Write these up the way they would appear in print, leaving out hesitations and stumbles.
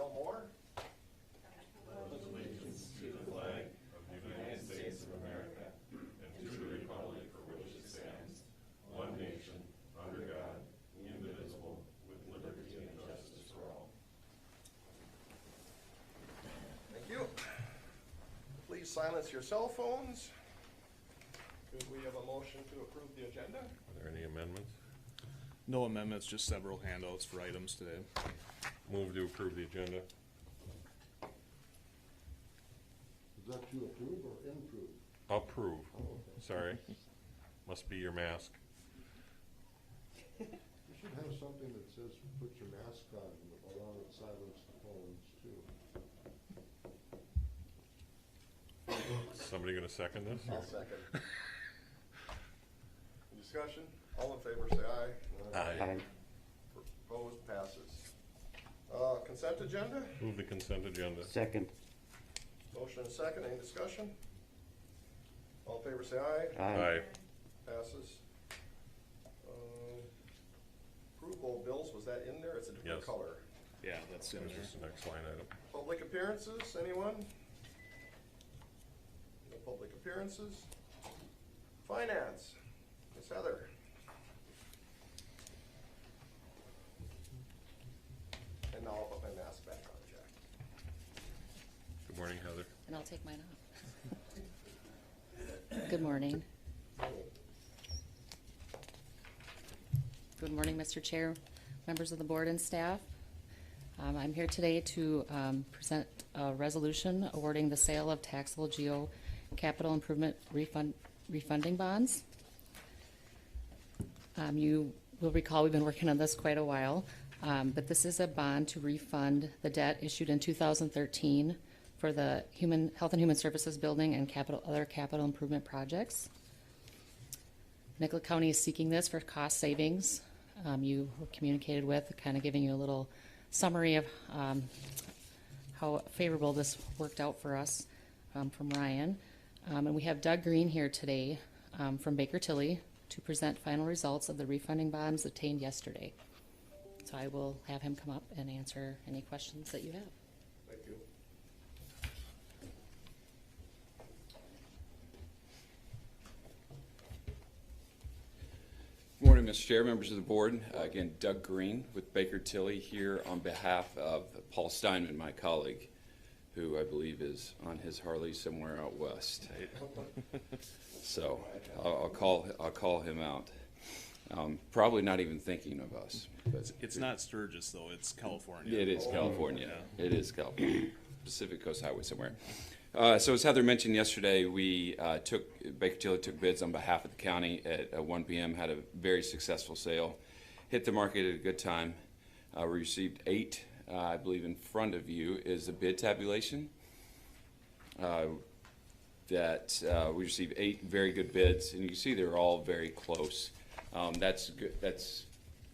Dale Moore. Allegiance to the flag of the United States of America and to the republic for which it stands, one nation, under God, indivisible, with liberty and justice for all. Thank you. Please silence your cell phones. Could we have a motion to approve the agenda? Are there any amendments? No amendments, just several handouts for items today. Move to approve the agenda. Is that to approve or improve? Approve. Oh, okay. Sorry. Must be your mask. You should have something that says put your mask on along with silence the phones too. Somebody gonna second this? I'll second. Discussion? All in favor say aye. Aye. Opposed? Passes. Consent agenda? Move the consent agenda. Second. Motion and second. Any discussion? All in favor say aye. Aye. Passes. Approval of bills, was that in there? It's a different Yes. color. Yeah, that's in This there. is the next line item. Public appearances, anyone? No public appearances. Finance, Ms. Heather. And now I'll put my mask back on, Jack. Good morning, Heather. And I'll take mine off. Good morning. Good morning, Mr. Chair, members of the board and staff. I'm here today to present a resolution awarding the sale of taxable GO capital improvement refunding bonds. You will recall we've been working on this quite a while, but this is a bond to refund the debt issued in 2013 for the Health and Human Services building and other capital improvement projects. Nicollet County is seeking this for cost savings. You were communicated with, kind of giving you a little summary of how favorable this worked out for us from Ryan. And we have Doug Green here today from Baker Tilly to present final results of the refunding bonds obtained yesterday. So I will have him come up and answer any questions that you have. Thank you. Good morning, Mr. Chair, members of the board. Again, Doug Green with Baker Tilly here on behalf of Paul Steinman, my colleague, who I believe is on his Harley somewhere out west. So I'll call him out. Probably not even thinking of us. But It's not Sturgis though, it's California. it is California. Yeah. It is California. Pacific Coast Highway somewhere. So as Heather mentioned yesterday, Baker Tilly took bids on behalf of the county at 1 p.m., had a very successful sale, hit the market at a good time. We received 8, I believe in front of you is the bid tabulation. We received 8 very good bids, and you can see they're all very close. That's good. That's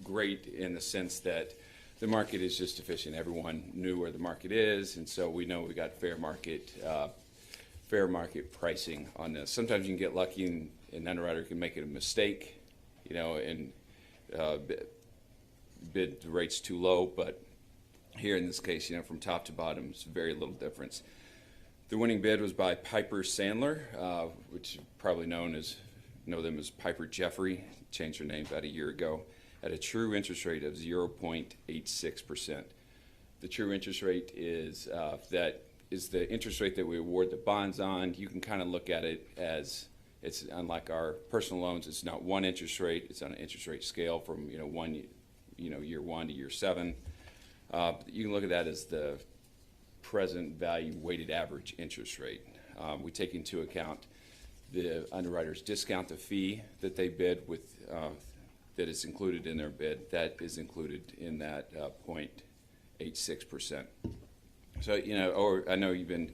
great in the sense that the market is just efficient. Everyone knew where the market is, and so we know we got fair market pricing on this. Sometimes you can get lucky, and an underwriter can make it a mistake, and bid the rates too low. But here in this case, from top to bottom, it's very little difference. The winning bid was by Piper Sandler, which you probably know them as Piper Jeffrey. Changed their name about a year ago, at a true interest rate of 0.86%. The true interest rate is the interest rate that we award the bonds on. You can kind of look at it as it's unlike our personal loans. It's not one interest rate. It's on an interest rate scale from year 1 to year 7. You can look at that as the present value weighted average interest rate. We take into account the underwriters discount the fee that they bid with. That is included in their bid. That is included in that 0.86%. So, I know you've been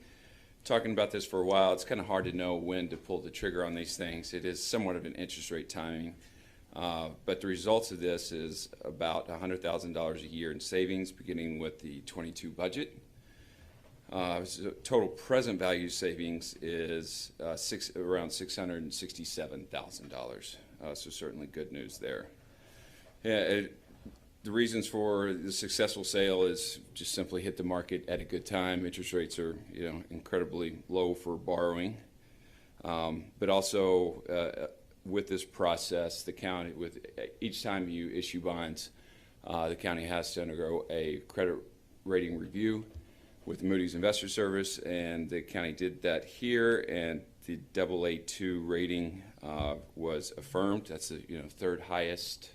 talking about this for a while. It's kind of hard to know when to pull the trigger on these things. It is somewhat of an interest rate timing. But the results of this is about $100,000 a year in savings beginning with the 22 budget. So total present value savings is around $667,000. So certainly good news there. Yeah, the reasons for the successful sale is just simply hit the market at a good time. Interest rates are, incredibly low for borrowing. But also, with this process, the county, with each time you issue bonds, the county has to undergo a credit rating review with Moody's Investor Service, and the county did that here, and the AA2 rating was affirmed. That's the third highest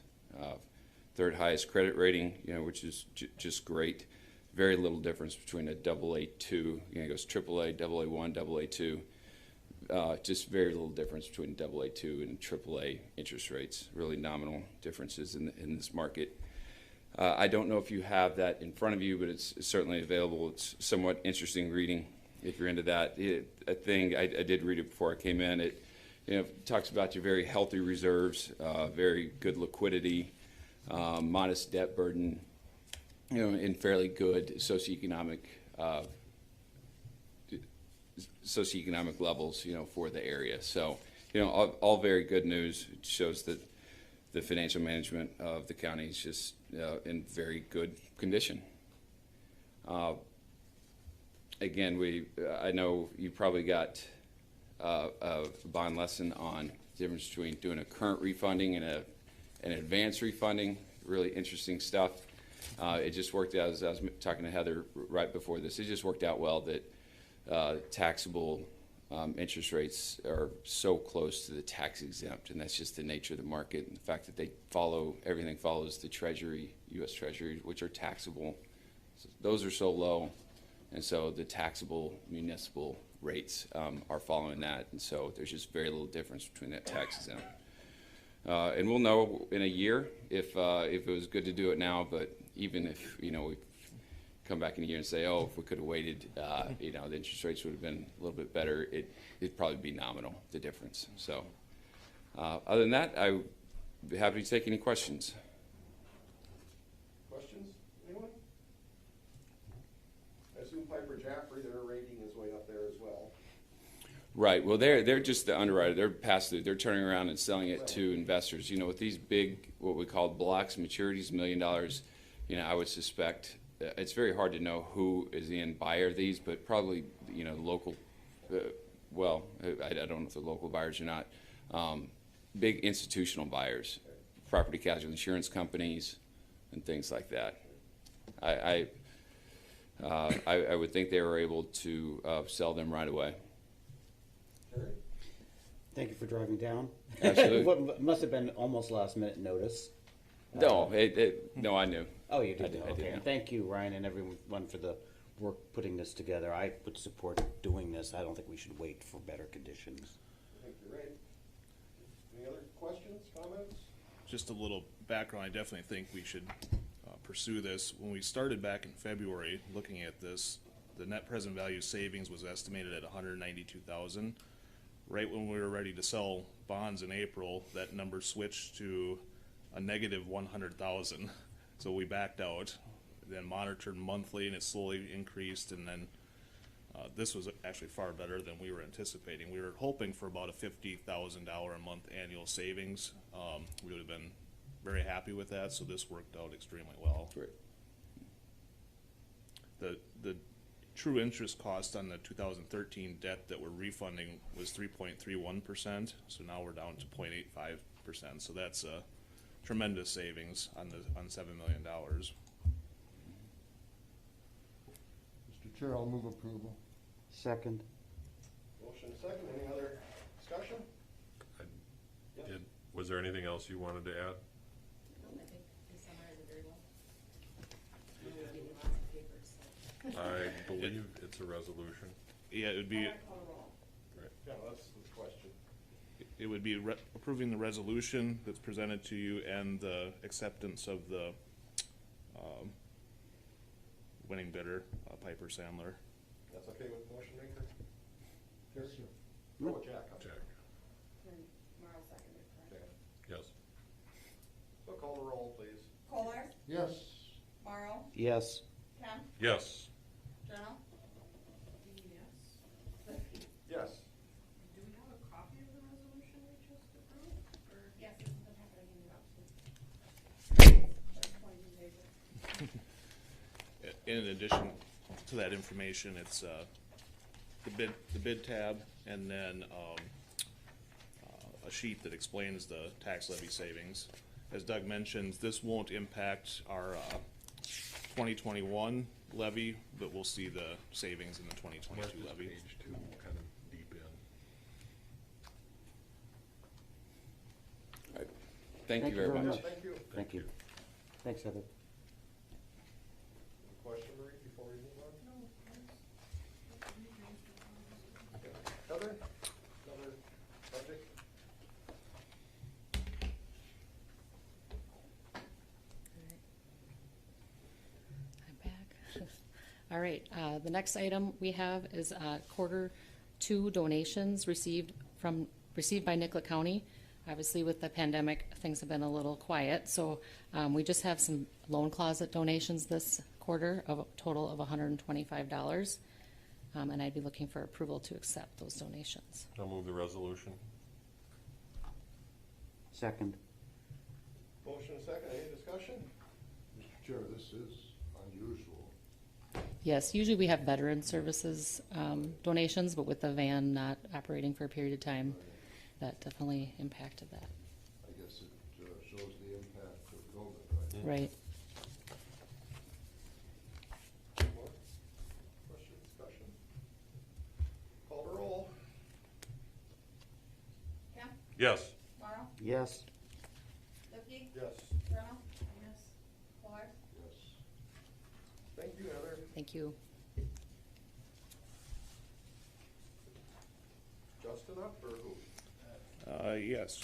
credit rating, which is just great. Very little difference between a AA2, it goes AAA, AA1, AA2. Just very little difference between AA2 and AAA interest rates. Really nominal differences in this market. I don't know if you have that in front of you, but it's certainly available. It's somewhat interesting reading if you're into that. I did read it before I came in. It talks about your very healthy reserves, very good liquidity, modest debt burden, and fairly good socioeconomic levels, for the area. So, all very good news. It shows that the financial management of the county is just in very good condition. Again, I know you probably got a bond lesson on the difference between doing a current refunding and an advance refunding. Really interesting stuff. It just worked out, as I was talking to Heather right before this, it just worked out well that taxable interest rates are so close to the tax exempt, and that's just the nature of the market, and the fact that everything follows the Treasury, U.S. Treasury, which are taxable. So those are so low, and so the taxable municipal rates are following that, and so there's just very little difference between that tax exempt. And we'll know in a year if it was good to do it now, but even if, we come back in a year and say, if we could have waited, the interest rates would have been a little bit better, it'd probably be nominal, the difference. So other than that, I would be happy to take any questions. Questions? Anyone? I assume Piper Jaffray, their rating is way up there as well. Right. Well, they're just the underwriter. They're pass-through. They're turning around and selling it to investors. With these big, what we call blocks, maturities, $1 million, I would suspect it's very hard to know who is the end buyer of these, but probably, local, I don't know if they're local buyers or not, big institutional buyers, property casualty insurance companies, and things like that. I would think they were able to sell them right away. Terry? Thank you for driving down. Absolutely. What must have been almost last minute notice. No, no, I knew. Oh, you did. I did Okay. know. And thank you, Ryan, and everyone for the work putting this together. I would support doing this. I don't think we should wait for better conditions. I think you're right. Any other questions, comments? Just a little background, I definitely think we should pursue this. When we started back in February looking at this, the net present value savings was estimated at $192,000. Right when we were ready to sell bonds in April, that number switched to a negative $100,000. So we backed out, then monitored monthly, and it slowly increased, and then this was actually far better than we were anticipating. We were hoping for about a $50,000 a month annual savings. We would have been very happy with that, so this worked out extremely well. Great. The true interest cost on the 2013 debt that we're refunding was 3.31%, so now we're down to 0.85%. So that's a tremendous savings on $7 million. Mr. Chair, I'll move approval. Second. Motion second. Any other discussion? Was there anything else you wanted to add? I think you summarized it very well. I'm gonna give you lots of papers, so. I believe it's a resolution. Yeah, it would be. Yeah, that's the question. It would be approving the resolution that's presented to you and the acceptance of the winning bidder, Piper Sandler. That's okay with the motion maker? Yes, sir. Oh, Jack. Jack. Morrow seconded, correct? Okay. Yes. So call the roll, please. Kohler, Yes. Morrow, Yes. Kemp, Yes. Journal? Yes. Yes. Do we have a copy of the resolution we just approved, or? Yes, it's in the packet I handed out to you. That's why you in addition to that information, it's the bid tab, and then a sheet that explains the tax levy savings. As Doug mentioned, this won't impact our 2021 levy, but we'll see the savings in the 2022 levy. Page 2, kind of deep in. All right. Thank you very much. Thank you. Thank you. Thanks, Heather. Question, Marie, before we move on? Okay. Heather, another subject? I'm back. All right, the next item we have is quarter two donations received by Nicollet County. Obviously, with the pandemic, things have been a little quiet, so we just have some loan closet donations this quarter of a total of $125. And I'd be looking for approval to accept those donations. I'll move the resolution. Second. Motion and second, any discussion? Mr. Chair, this is unusual. Yes, usually we have veteran services donations, but with the van not operating for a period of time, that definitely impacted that. I guess it shows the impact of COVID, right? Right. More? Question, discussion? Call the roll. Kemp? Yes. Morrow? Yes. Lipke? Yes. Journal? Yes. Fuller? Yes. Thank you, Heather. Thank you. Justin up, or who? Yes,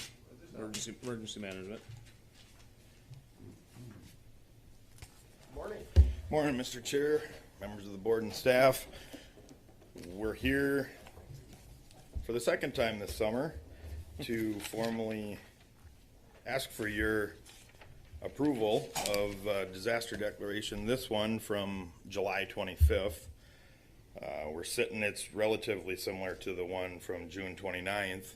emergency management. Morning. Morning, Mr. Chair, members of the board and staff. We're here for the second time this summer to formally ask for your approval of disaster declaration. This one from July 25th. We're sitting, it's relatively similar to the one from June 29th.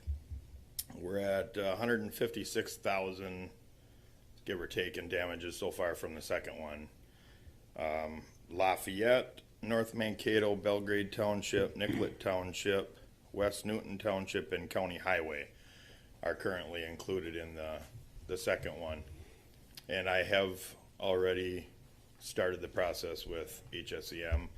We're at 156,000, give or take, in damages so far from the second one. Lafayette, North Mankato, Belgrade Township, Nicollet Township, West Newton Township, and County Highway are currently included in the second one. And I have already started the process with HSEM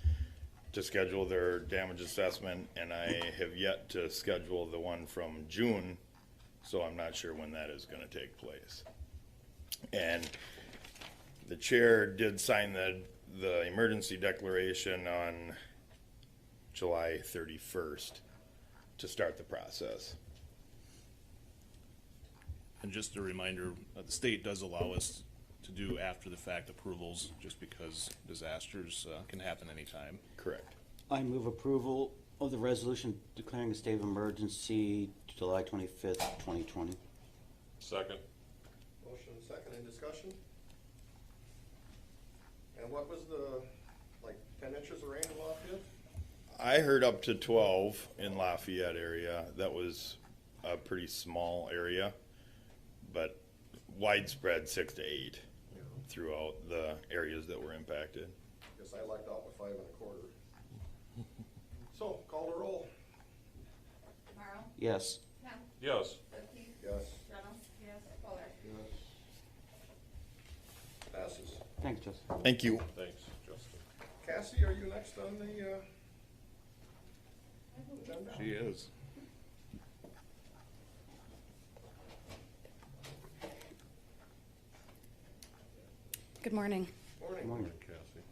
to schedule their damage assessment, and I have yet to schedule the one from June, so I'm not sure when that is going to take place. And the chair did sign the emergency declaration on July 31st to start the process. And just a reminder, the state does allow us to do after the fact approvals, just because disasters can happen anytime. Correct. I move approval of the resolution declaring a state of emergency July 25th, 2020. Second. Motion and second, any discussion? And what was the, like, 10 inches of rain in Lafayette? I heard up to 12 in Lafayette area. That was a pretty small area, but widespread 6 to 8 throughout the areas that were impacted. Guess I lucked out with 5 1/4. So, call the roll. Morrow? Yes. Kemp? Yes. Lipke? Yes. Journal? Yes. Fuller? Yes. Passes. Thanks, Justin. Thank you. Thanks, Justin. Cassie, are you next on the agenda? She is. Good morning. Morning. Morning. Cassie.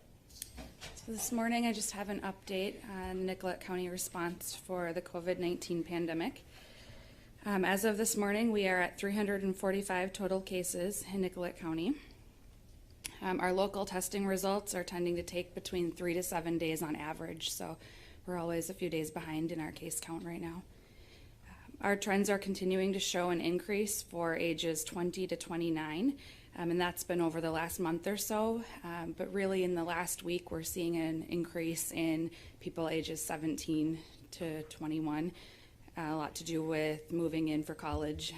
So this morning I just have an update on the Nicollet County response for the COVID-19 pandemic. As of this morning, we are at 345 total cases in Nicollet County. Our local testing results are tending to take between 3 to 7 days on average, so we're always a few days behind in our case count right now. Our trends are continuing to show an increase for ages 20 to 29, and that's been over the last month or so. But really in the last week, we're seeing an increase in people ages 17 to 21. A lot to do with moving in for college,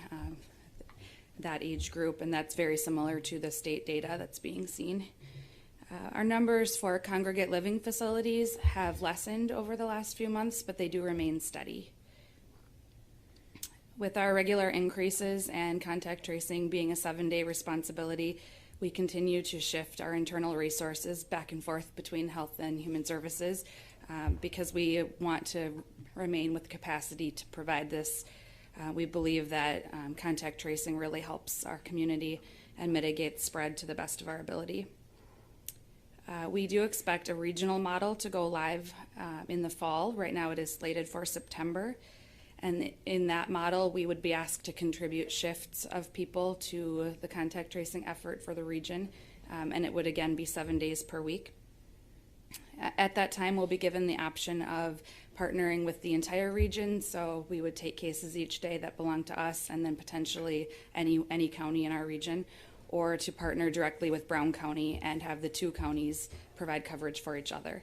that age group, and that's very similar to the state data that's being seen. Our numbers for congregate living facilities have lessened over the last few months, but they do remain steady. With our regular increases and contact tracing being a 7-day responsibility, we continue to shift our internal resources back and forth between health and human services because we want to remain with capacity to provide this. We believe that contact tracing really helps our community and mitigates spread to the best of our ability. We do expect a regional model to go live in the fall. Right now it is slated for September. And in that model, we would be asked to contribute shifts of people to the contact tracing effort for the region. And it would again be 7 days per week. At that time, we'll be given the option of partnering with the entire region. So we would take cases each day that belong to us and then potentially any county in our region, or to partner directly with Brown County and have the two counties provide coverage for each other.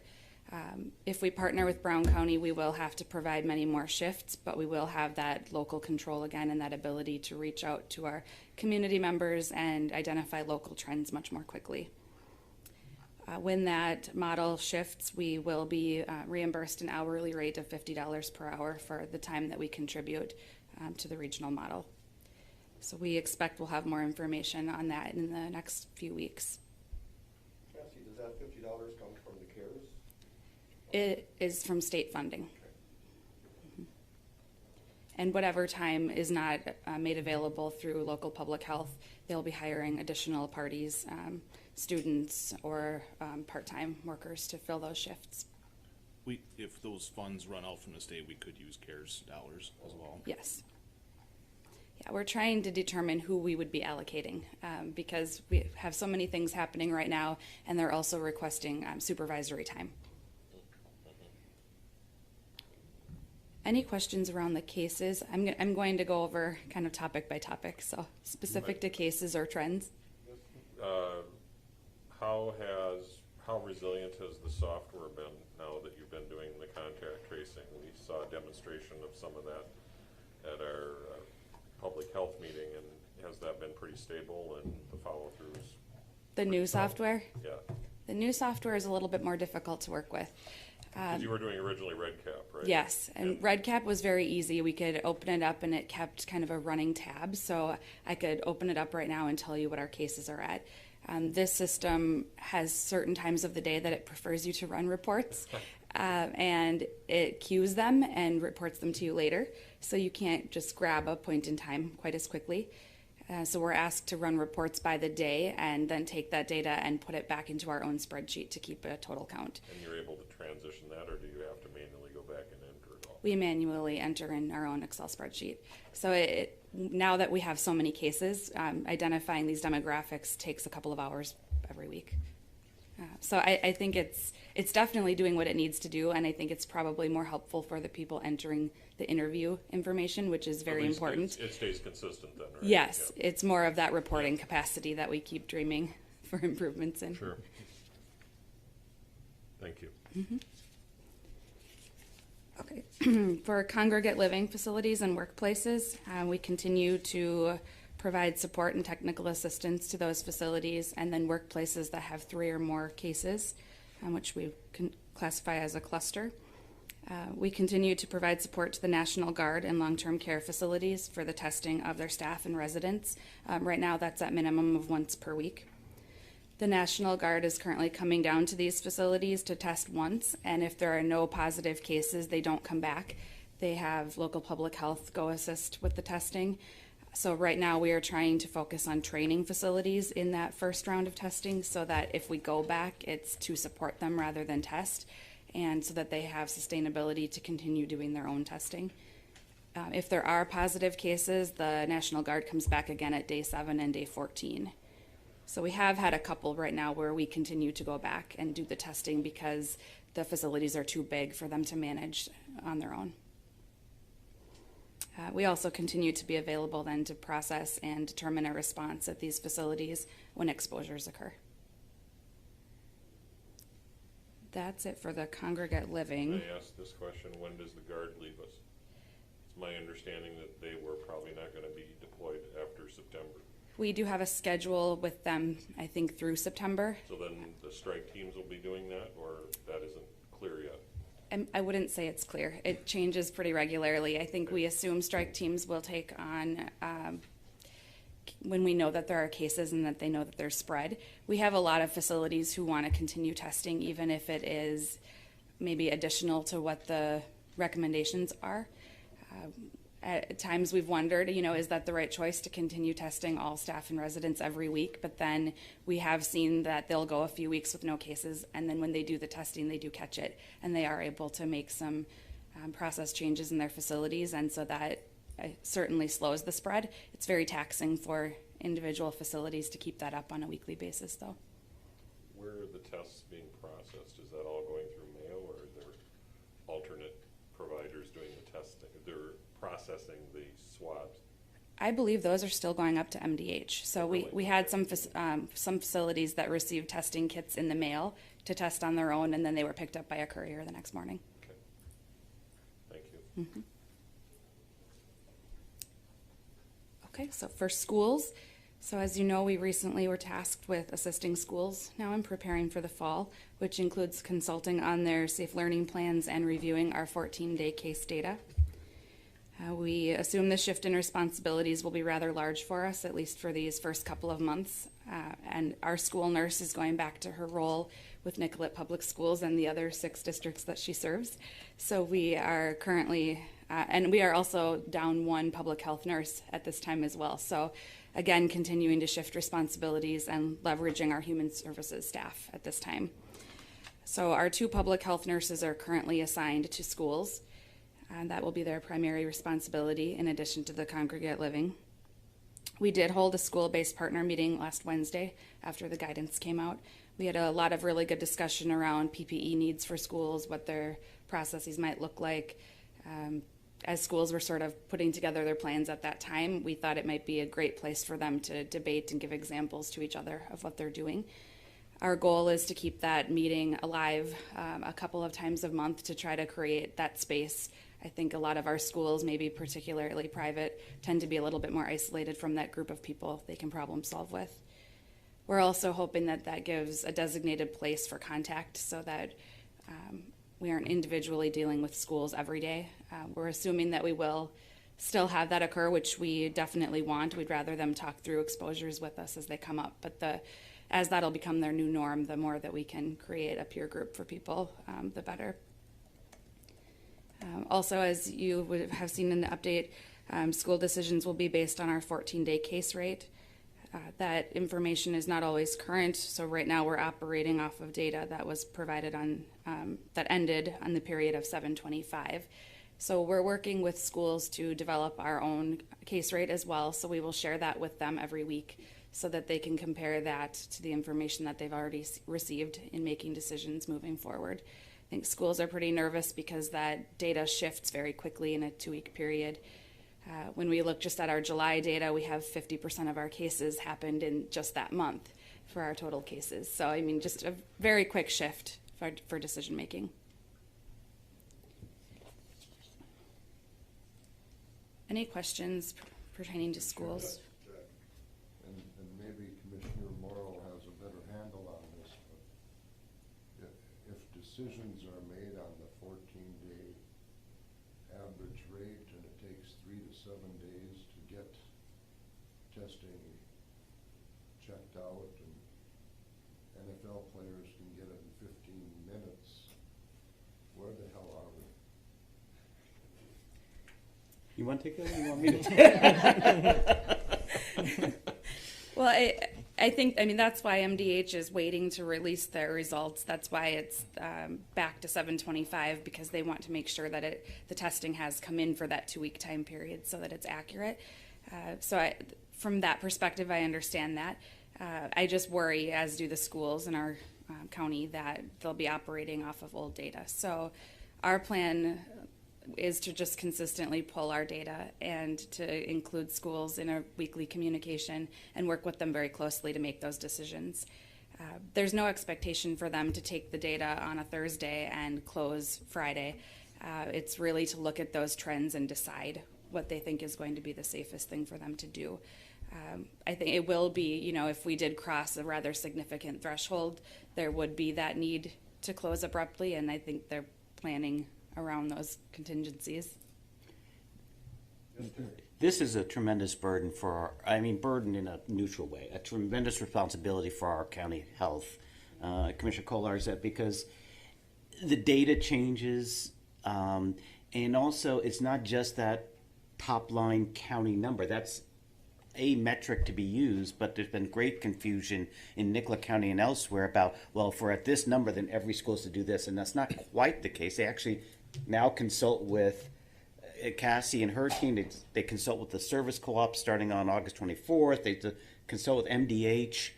If we partner with Brown County, we will have to provide many more shifts, but we will have that local control again and that ability to reach out to our community members and identify local trends much more quickly. When that model shifts, we will be reimbursed an hourly rate of $50 per hour for the time that we contribute to the regional model. So we expect we'll have more information on that in the next few weeks. Cassie, does that $50 come from the CARES? It is from state funding. And whatever time is not made available through local public health, they'll be hiring additional parties, students, or part-time workers to fill those shifts. If those funds run out from the state, we could use CARES dollars as well. Yes. Yeah, we're trying to determine who we would be allocating because we have so many things happening right now, and they're also requesting supervisory time. Any questions around the cases? I'm going to go over kind of topic by topic, so specific to cases or trends. How resilient has the software been now that you've been doing the contact tracing? We saw a demonstration of some of that at our public health meeting, and has that been pretty stable and the follow-throughs? The new software? Yeah. The new software is a little bit more difficult to work with. Because you were doing originally RedCap, right? Yes, and RedCap was very easy. We could open it up and it kept kind of a running tab, so I could open it up right now and tell you what our cases are at. This system has certain times of the day that it prefers you to run reports, and it queues them and reports them to you later, so you can't just grab a point in time quite as quickly. So we're asked to run reports by the day and then take that data and put it back into our own spreadsheet to keep a total count. And you're able to transition that, or do you have to manually go back and enter it all? We manually enter in our own Excel spreadsheet. So now that we have so many cases, identifying these demographics takes a couple of hours every week. So I think it's definitely doing what it needs to do, and I think it's probably more helpful for the people entering the interview information, which is very important. It stays consistent then, right? Yes, Yeah. It's more of that reporting capacity that we keep dreaming for improvements in. Sure. Thank you. Mm-hmm. Okay. For congregate living facilities and workplaces, we continue to provide support and technical assistance to those facilities, and then workplaces that have 3 or more cases, which we can classify as a cluster. We continue to provide support to the National Guard and long-term care facilities for the testing of their staff and residents. Right now, that's at minimum of once per week. The National Guard is currently coming down to these facilities to test once, and if there are no positive cases, they don't come back. They have local public health go assist with the testing. So right now we are trying to focus on training facilities in that first round of testing so that if we go back, it's to support them rather than test, and so that they have sustainability to continue doing their own testing. If there are positive cases, the National Guard comes back again at day 7 and day 14. So we have had a couple right now where we continue to go back and do the testing because the facilities are too big for them to manage on their own. We also continue to be available then to process and determine a response at these facilities when exposures occur. That's it for the congregate living. Can I ask this question? When does the Guard leave us? It's my understanding that they were probably not going to be deployed after September. We do have a schedule with them, I think, through September. So then the strike teams will be doing that, or that isn't clear yet? I wouldn't say it's clear. It changes pretty regularly. I think we assume strike teams will take on when we know that there are cases and that they know that they're spread. We have a lot of facilities who want to continue testing, even if it is maybe additional to what the recommendations are. At times we've wondered, is that the right choice to continue testing all staff and residents every week? But then we have seen that they'll go a few weeks with no cases, and then when they do the testing, they do catch it, and they are able to make some process changes in their facilities, and so that certainly slows the spread. It's very taxing for individual facilities to keep that up on a weekly basis, though. Where are the tests being processed? Is that all going through mail, or are there alternate providers doing the testing? They're processing the swabs. I believe those are still going up to MDH. So we had some facilities that received testing kits in the mail to test on their own, and then they were picked up by a courier the next morning. Okay. Thank you. Mm-hmm. Okay, so for schools, so as you know, we recently were tasked with assisting schools now in preparing for the fall, which includes consulting on their safe learning plans and reviewing our 14-day case data. We assume the shift in responsibilities will be rather large for us, at least for these first couple of months. And our school nurse is going back to her role with Nicollet Public Schools and the other 6 districts that she serves. So we are currently, and we are also down 1 public health nurse at this time as well. So again, continuing to shift responsibilities and leveraging our human services staff at this time. So our 2 public health nurses are currently assigned to schools. And that will be their primary responsibility in addition to the congregate living. We did hold a school-based partner meeting last Wednesday after the guidance came out. We had a lot of really good discussion around PPE needs for schools, what their processes might look like. As schools were sort of putting together their plans at that time, we thought it might be a great place for them to debate and give examples to each other of what they're doing. Our goal is to keep that meeting alive a couple of times a month to try to create that space. I think a lot of our schools, maybe particularly private, tend to be a little bit more isolated from that group of people they can problem solve with. We're also hoping that that gives a designated place for contact so that we aren't individually dealing with schools every day. We're assuming that we will still have that occur, which we definitely want. We'd rather them talk through exposures with us as they come up. But as that'll become their new norm, the more that we can create a peer group for people, the better. Also, as you would have seen in the update, school decisions will be based on our 14-day case rate. That information is not always current, so right now we're operating off of data that was provided on, that ended on the period of 7/25. So we're working with schools to develop our own case rate as well, so we will share that with them every week so that they can compare that to the information that they've already received in making decisions moving forward. I think schools are pretty nervous because that data shifts very quickly in a 2-week period. When we look just at our July data, we have 50% of our cases happened in just that month for our total cases. So, I mean, just a very quick shift for decision making. Any questions pertaining to schools? And maybe Commissioner Morrow has a better handle on this, but if decisions are made on the 14-day average rate and it takes 3 to 7 days to get testing checked out and NFL players can get it in 15 minutes, where the hell are we? You want to take that or you want me to? Well, I think, I mean, that's why MDH is waiting to release their results. That's why it's back to 7/25, because they want to make sure that the testing has come in for that 2-week time period so that it's accurate. From that perspective, I understand that. I just worry, as do the schools in our county, that they'll be operating off of old data. So our plan is to just consistently pull our data and to include schools in a weekly communication and work with them very closely to make those decisions. There's no expectation for them to take the data on a Thursday and close Friday. It's really to look at those trends and decide what they think is going to be the safest thing for them to do. I think it will be, you know, if we did cross a rather significant threshold, there would be that need to close abruptly, and I think they're planning around those contingencies. This is a tremendous burden for burden in a neutral way, a tremendous responsibility for our county health. Commissioner Kolar said, because the data changes, and also it's not just that top line county number. That's a metric to be used, but there's been great confusion in Nicollet County and elsewhere about, well, if we're at this number, then every school's to do this, and that's not quite the case. They actually now consult with Cassie and her team. They consult with the service co-op starting on August 24th. They consult with MDH.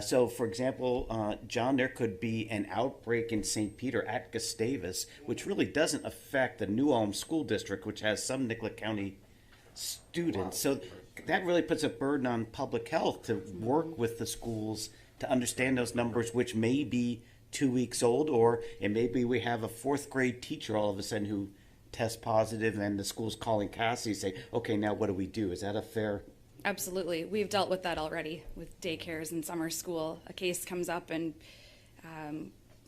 So, for example, John, there could be an outbreak in St. Peter at Gustavus, which really doesn't affect the New Ulm School District, which has some Nicollet County students. So that really puts a burden on public health to work with the schools to understand those numbers, which may be 2 weeks old, or it may be we have a fourth grade teacher all of a sudden who tests positive, and the school's calling Cassie and say, okay, now what do we do? Is that a fair? Absolutely. We've dealt with that already with daycares and summer school. A case comes up, and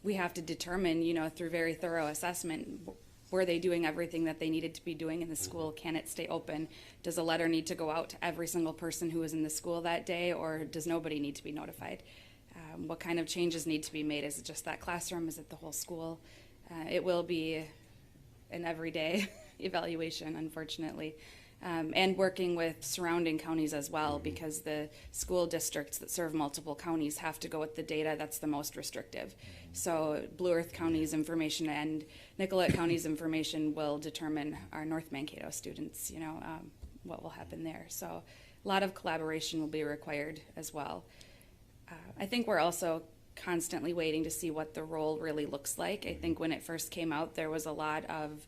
we have to determine, you know, through very thorough assessment, were they doing everything that they needed to be doing in the school? Can it stay open? Does a letter need to go out to every single person who was in the school that day, or does nobody need to be notified? What kind of changes need to be made? Is it just that classroom? Is it the whole school? It will be an everyday evaluation, unfortunately. And working with surrounding counties as well, because the school districts that serve multiple counties have to go with the data that's the most restrictive. So Blue Earth County's information and Nicollet County's information will determine our North Mankato students, you know, what will happen there. So a lot of collaboration will be required as well. I think we're also constantly waiting to see what the role really looks like. I think when it first came out, there was a lot of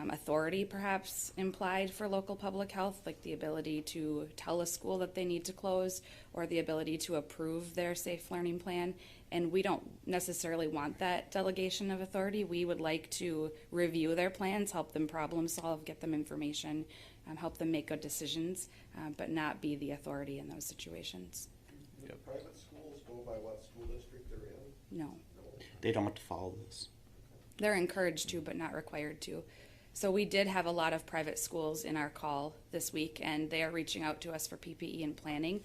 authority perhaps implied for local public health, like the ability to tell a school that they need to close, or the ability to approve their safe learning plan. And we don't necessarily want that delegation of authority. We would like to review their plans, help them problem solve, get them information, help them make good decisions, but not be the authority in those situations. Do private schools go by what school district they're in? No. They don't have to follow this. They're encouraged to, but not required to. So we did have a lot of private schools in our call this week, and they are reaching out to us for PPE and planning.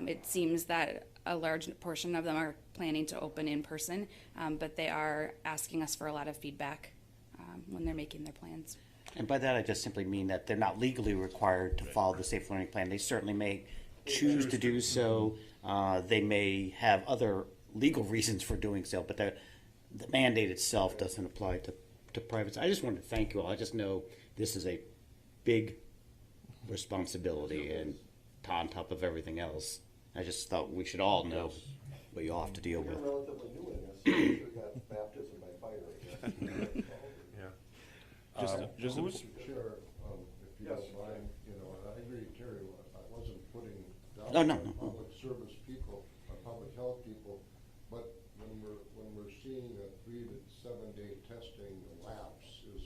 It seems that a large portion of them are planning to open in person, but they are asking us for a lot of feedback when they're making their plans. And by that, I just simply mean that they're not legally required to follow the safe learning plan. They certainly may choose to do so. They may have other legal reasons for doing so, but the mandate itself doesn't apply to privates. I just wanted to thank you all. I just know this is a big responsibility, and on top of everything else, I just thought we should all know what you all have to deal You're with. relatively new in this, so you got baptism by fire, I guess. Just Chair, if you Yes. don't mind, you know, and I agree, Terry, I wasn't putting down No. public service people, public health people, but when we're seeing a 3 to 7 day testing lapse is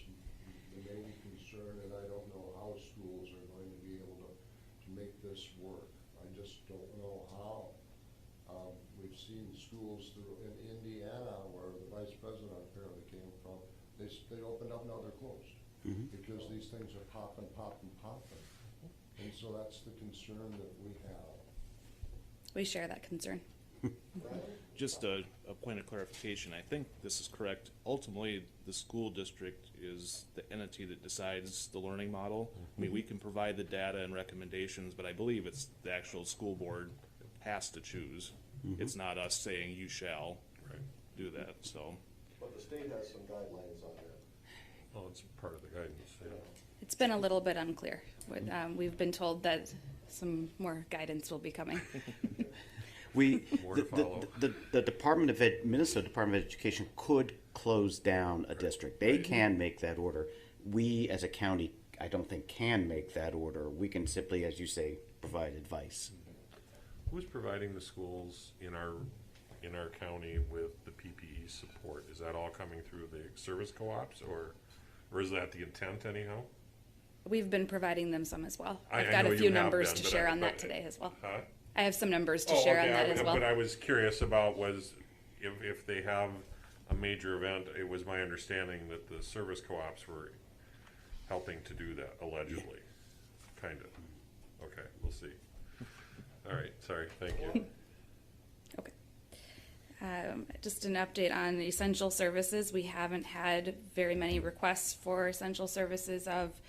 the main concern, and I don't know how schools are going to be able to make this work. I just don't know how. We've seen schools in Indiana where the vice president apparently came from, they opened up, now they're closed. Because these things are popping. And so that's the concern that we have. We share that concern. Just a point of clarification, I think this is correct. Ultimately, the school district is the entity that decides the learning model. I mean, we can provide the data and recommendations, but I believe it's the actual school board has to choose. It's not us saying you shall do that, so. But the state has some guidelines on that. Well, it's part of the guidance, yeah. It's been a little bit unclear. We've been told that some more guidance will be coming. More to follow. The Minnesota Department of Education could close down a district. They can make that order. We, as a county, I don't think can make that order. We can simply, as you say, provide advice. Who's providing the schools in our county with the PPE support? Is that all coming through the service co-ops, or is that the intent anyhow? We've been providing them some as well. I I've got know a you few have numbers been, to but share I- on that but- today as well. Huh? I have some numbers to Oh, share okay, on that as well. But I was curious about if they have a major event, it was my understanding that the service co-ops were helping to do that, allegedly, kind of. Okay, we'll see. All right, sorry, thank you. Okay. Just an update on essential services. We haven't had very many requests for essential services of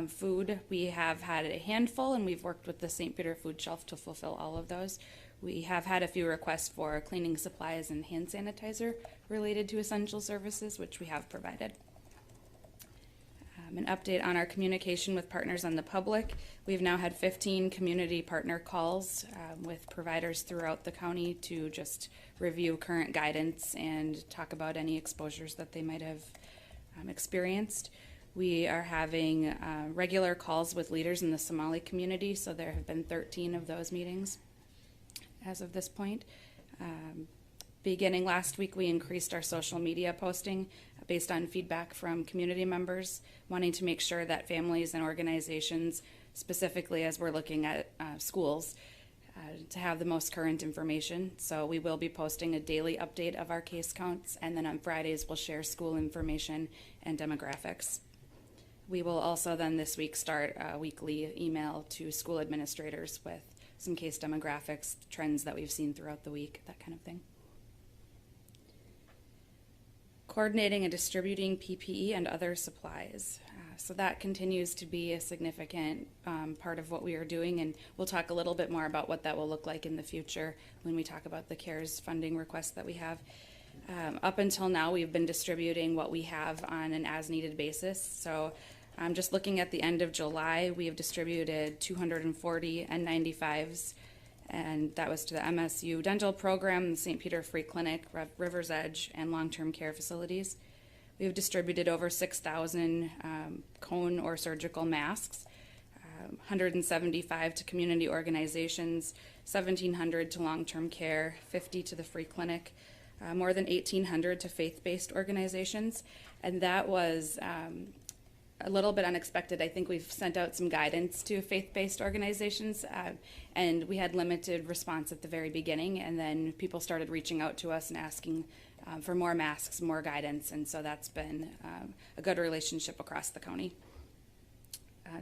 food. We have had a handful, and we've worked with the St. Peter Food Shelf to fulfill all of those. We have had a few requests for cleaning supplies and hand sanitizer related to essential services, which we have provided. An update on our communication with partners and the public. We've now had 15 community partner calls with providers throughout the county to just review current guidance and talk about any exposures that they might have experienced. We are having regular calls with leaders in the Somali community, so there have been 13 of those meetings as of this point. Beginning last week, we increased our social media posting based on feedback from community members, wanting to make sure that families and organizations, specifically as we're looking at schools, to have the most current information. So we will be posting a daily update of our case counts, and then on Fridays we'll share school information and demographics. We will also then this week start a weekly email to school administrators with some case demographics, trends that we've seen throughout the week, that kind of thing. Coordinating and distributing PPE and other supplies. So that continues to be a significant part of what we are doing, and we'll talk a little bit more about what that will look like in the future when we talk about the CARES funding requests that we have. Up until now, we've been distributing what we have on an as-needed basis. So just looking at the end of July, we have distributed 240 N95s, and that was to the MSU dental program, the St. Peter Free Clinic, River's Edge, and long-term care facilities. We have distributed over 6,000 cone or surgical masks, 175 to community organizations, 1,700 to long-term care, 50 to the Free Clinic, more than 1,800 to faith-based organizations, and that was a little bit unexpected. I think we've sent out some guidance to faith-based organizations, and we had limited response at the very beginning, and then people started reaching out to us and asking for more masks, more guidance, and so that's been a good relationship across the county.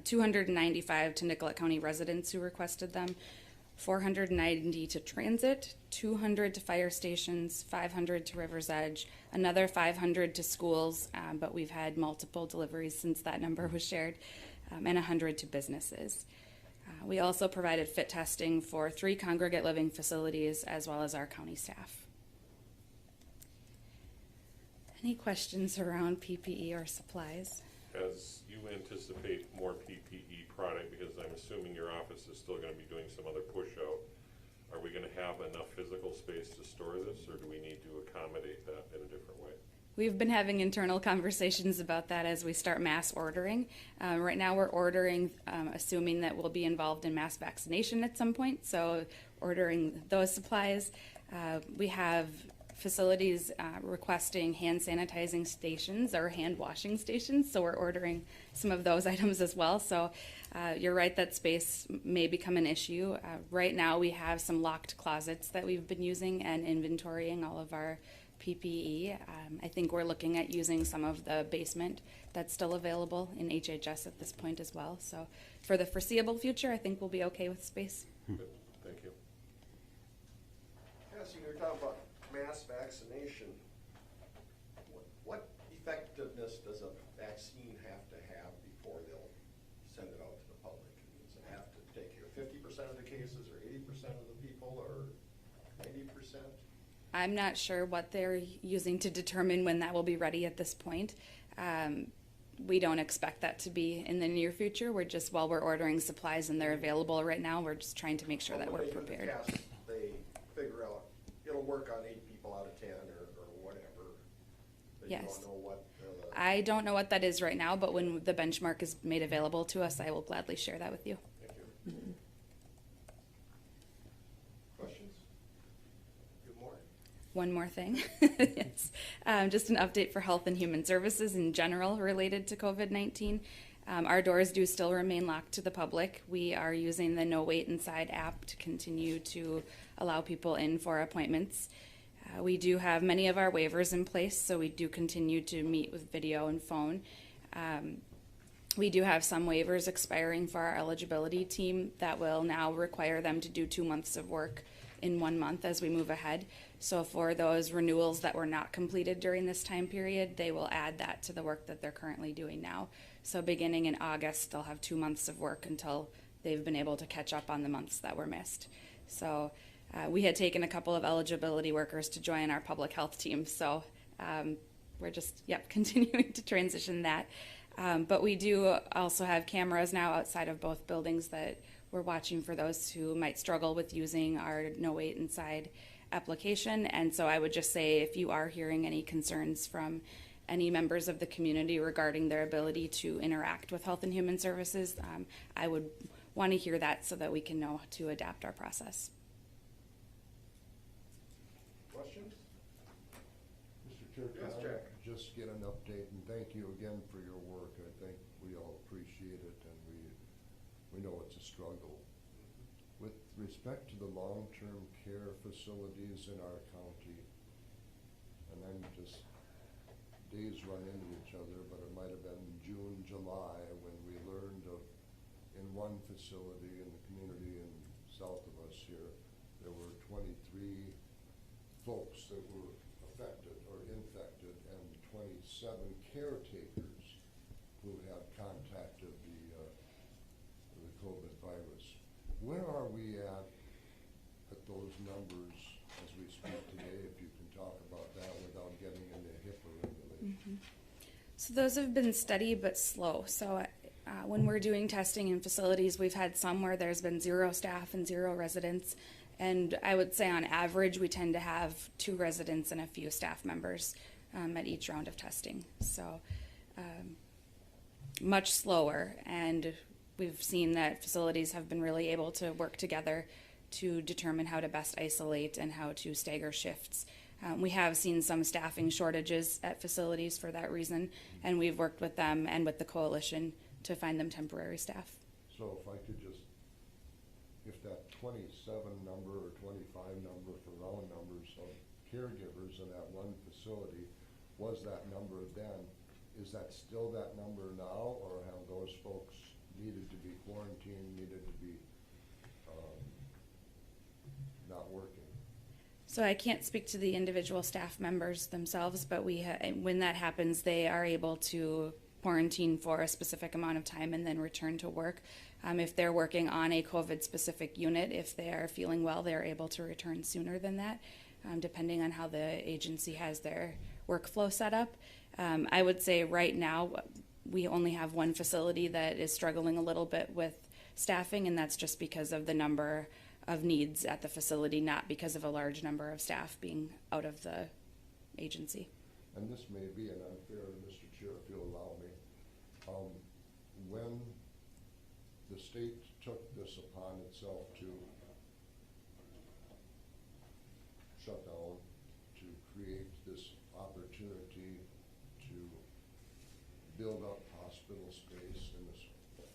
295 to Nicollet County residents who requested them, 490 to transit, 200 to fire stations, 500 to River's Edge, another 500 to schools, but we've had multiple deliveries since that number was shared, and 100 to businesses. We also provided fit testing for 3 congregate living facilities as well as our county staff. Any questions around PPE or supplies? As you anticipate more PPE product, because I'm assuming your office is still gonna be doing some other push out, are we gonna have enough physical space to store this, or do we need to accommodate that in a different way? We've been having internal conversations about that as we start mass ordering. Right now we're ordering, assuming that we'll be involved in mass vaccination at some point, so ordering those supplies. We have facilities requesting hand sanitizing stations or hand washing stations, so we're ordering some of those items as well. So you're right that space may become an issue. Right now we have some locked closets that we've been using and inventorying all of our PPE. I think we're looking at using some of the basement that's still available in HHS at this point as well. So for the foreseeable future, I think we'll be okay with space. Good, thank you. Yeah, so you're talking about mass vaccination. What effectiveness does a vaccine have to have before they'll send it out to the public? Does it have to take care of 50% of the cases, or 80% of the people, or 90%? I'm not sure what they're using to determine when that will be ready at this point. We don't expect that to be in the near future. We're just, while we're ordering supplies and they're available right now, we're just trying to make sure that we're prepared. They figure out it'll work on 8 people out of 10 or whatever. But Yes. You don't know what I don't know what that is right now, but when the benchmark is made available to us, I will gladly share that with you. Thank you. questions? Good morning. One more thing. Yes. Just an update for Health and Human Services in general related to COVID-19. Our doors do still remain locked to the public. We are using the No Wait Inside app to continue to allow people in for appointments. We do have many of our waivers in place, so we do continue to meet with video and phone. We do have some waivers expiring for our eligibility team that will now require them to do 2 months of work in 1 month as we move ahead. So for those renewals that were not completed during this time period, they will add that to the work that they're currently doing now. So beginning in August, they'll have 2 months of work until they've been able to catch up on the months that were missed. So we had taken a couple of eligibility workers to join our public health team. So we're just, continuing to transition that. But we do also have cameras now outside of both buildings that we're watching for those who might struggle with using our No Wait Inside application. And so I would just say, if you are hearing any concerns from any members of the community regarding their ability to interact with Health and Human Services, I would want to hear that so that we can know to adapt our process. Questions? Mr. Chair, Yes, can I Jack. just get an update, and thank you again for your work. I think we all appreciate it, and we know it's a struggle. With respect to the long-term care facilities in our county, and I'm just, days run into each other, but it might have been June, July, when we learned of, in one facility in the community in south of us here, there were 23 folks that were affected or infected, and 27 caretakers who had contacted the COVID virus. Where are we at those numbers as we speak today, if you can talk about that without getting into HIPAA regulations? So those have been steady but slow. So when we're doing testing in facilities, we've had some where there's been 0 staff and 0 residents. And I would say on average, we tend to have 2 residents and a few staff members at each round of testing. So much slower. And we've seen that facilities have been really able to work together to determine how to best isolate and how to stagger shifts. We have seen some staffing shortages at facilities for that reason, and we've worked with them and with the coalition to find them temporary staff. So if I could just, if that 27 number or 25 number for round numbers of caregivers in that one facility was that number then, is that still that number now, or have those folks needed to be quarantined, needed to be not working? So I can't speak to the individual staff members themselves, but when that happens, they are able to quarantine for a specific amount of time and then return to work. If they're working on a COVID-specific unit, if they are feeling well, they're able to return sooner than that, depending on how the agency has their workflow set up. I would say right now, we only have one facility that is struggling a little bit with staffing, and that's just because of the number of needs at the facility, not because of a large number of staff being out of the agency. And this may be an unfair, Mr. Chair, if you'll allow me. When the state took this upon itself to shut down, to create this opportunity to build up hospital space in this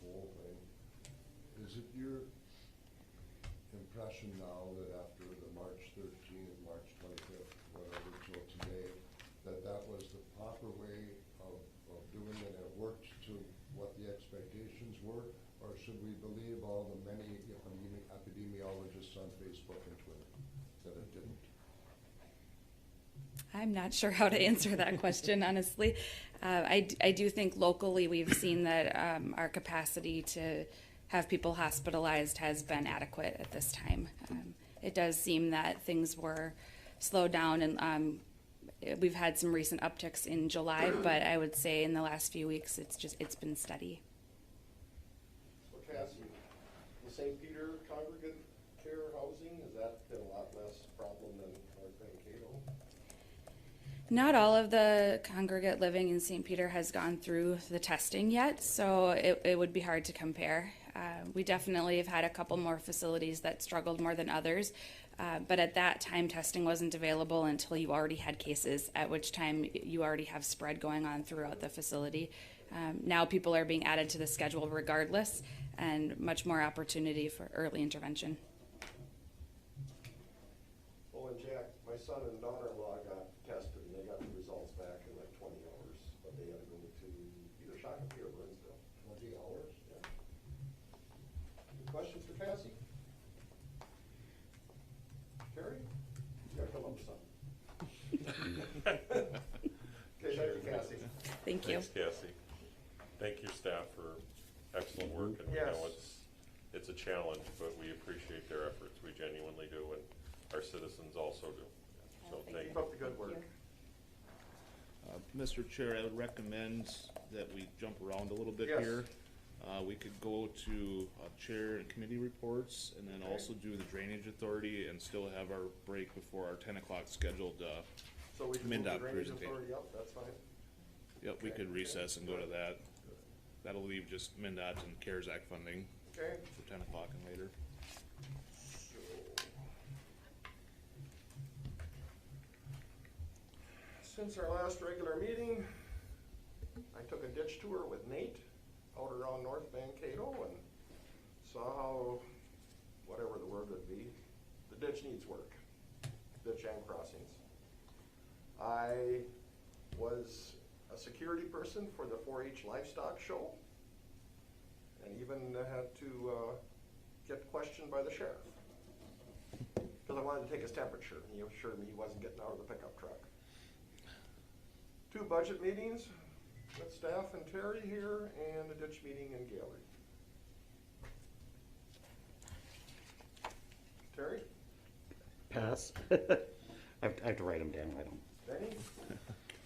whole thing, is it your impression now that after the March 13th, March 25th, whatever, till today, that that was the proper way of doing it, and it worked to what the expectations were? Or should we believe all the many epidemiologists on Facebook and Twitter that it didn't? I'm not sure how to answer that question, honestly. I do think locally we've seen that our capacity to have people hospitalized has been adequate at this time. It does seem that things were slowed down, and we've had some recent upticks in July, but I would say in the last few weeks it's been steady. So Cassie, the St. Peter congregate care housing, has that been a lot less problem than North Mankato? Not all of the congregate living in St. Peter has gone through the testing yet, so it would be hard to compare. We definitely have had a couple more facilities that struggled more than others, but at that time testing wasn't available until you already had cases, at which time you already have spread going on throughout the facility. Now people are being added to the schedule regardless, and much more opportunity for early intervention. Well, and Jack, my son and daughter-in-law got tested and they got the results back in like 20 hours, but they had to go to either Shakopee or Burnsville. 20 hours? Yeah. Any questions for Cassie? Terry? You gotta come up with something. Okay, thank you, Cassie. Thank you. Thanks, Cassie. Thank your staff for excellent work, and we Yes. know it's a challenge, but we appreciate their efforts. We genuinely do, and our citizens also do. So thank Keep you. up the good work. Mr. Chair, I would recommend that we jump around a little bit Yes. here. We could go to chair and committee reports, and then Okay. also do the drainage authority, and still have our break before our 10 o'clock scheduled. So we can move the MnDOT drainage presentation. authority up, that's fine. Yep, we Okay. could recess and go to that. That'll leave just MnDOT and CARES Act funding Okay. for 10 o'clock and later. Since our last regular meeting, I took a ditch tour with Nate out around North Mankato and saw how, whatever the word would be, the ditch needs work, ditch and crossings. I was a security person for the 4-H livestock show and even had to get questioned by the sheriff because I wanted to take his temperature and he assured me he wasn't getting out of the pickup truck. 2 budget meetings with staff and Terry here, and a ditch meeting in gallery. Terry? Pass. I have to write them down. I don't. Benny?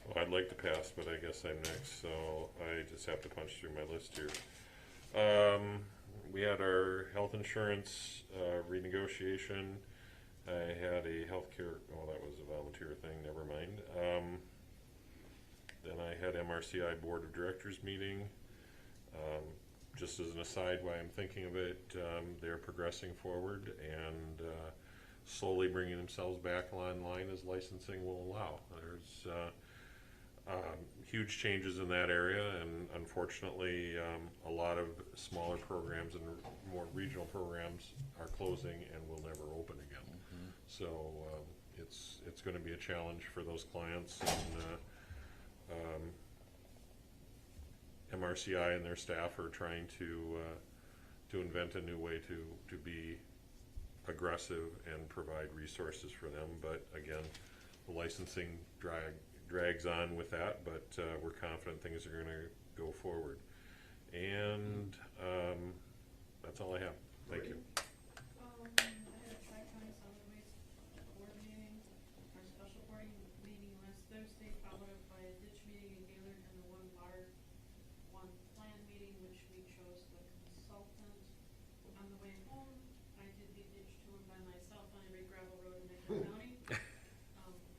Well, I'd like to pass, but I guess I'm next, so I just have to punch through my list here. We had our health insurance renegotiation. I had a healthcare, oh, that was a volunteer thing, never mind. Then I had MRCI Board of Directors meeting. Just as an aside, why I'm thinking of it, they're progressing forward and slowly bringing themselves back online as licensing will allow. There's huge changes in that area, and unfortunately, a lot of smaller programs and more regional programs are closing and will never open again. So it's going to be a challenge for those clients, and MRCI and their staff are trying to invent a new way to be aggressive and provide resources for them. But again, the licensing drags on with that, but we're confident things are going to go forward. And that's all I have. Thank you. I had a tri-county solid waste board meeting, our special board meeting last Thursday, followed up by a ditch meeting in Gaylord and the one plan meeting, which we chose the consultant. On the way home, I did the ditch tour by myself on every gravel road in Nicollet County.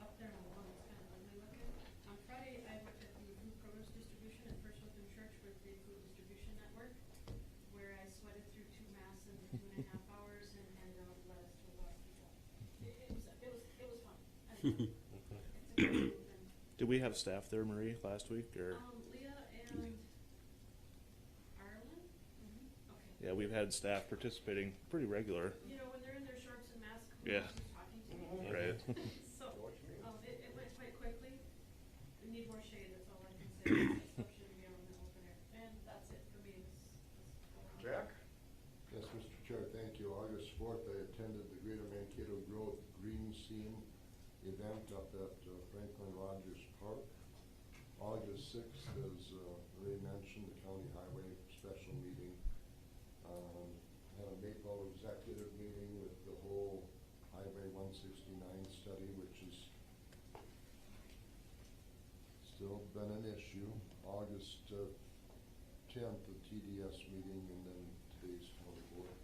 Up there on the one that's kind of ugly looking. On Friday, I worked at the food produce distribution at First Lutheran Church with the food distribution network, where I sweated through 2 mass in 2.5 hours and led us to a lot of people. It was fun. I don't know. It's a good movement. Did we have staff there, Marie, last week, or? Leah and Ireland? Okay. Yeah, we've had staff participating pretty regular. You know, when they're in their shorts and masks, who Yeah. knows who's talking to me? Right. So, Know what you mean. it went quite quickly. We need more shade, that's all I can say. Stuff shouldn't be out in the open air. And that's it for me, this go around. Jack? Yes, Mr. Chair, thank you. August 4th, I attended the Greater Mankato Growth Green Scene event up at Franklin Rogers Park. August 6th, as Marie mentioned, the county highway special meeting. Had a Maple executive meeting with the whole Highway 169 study, which is still been an issue. August 10th, the TDS meeting, and then today's county board.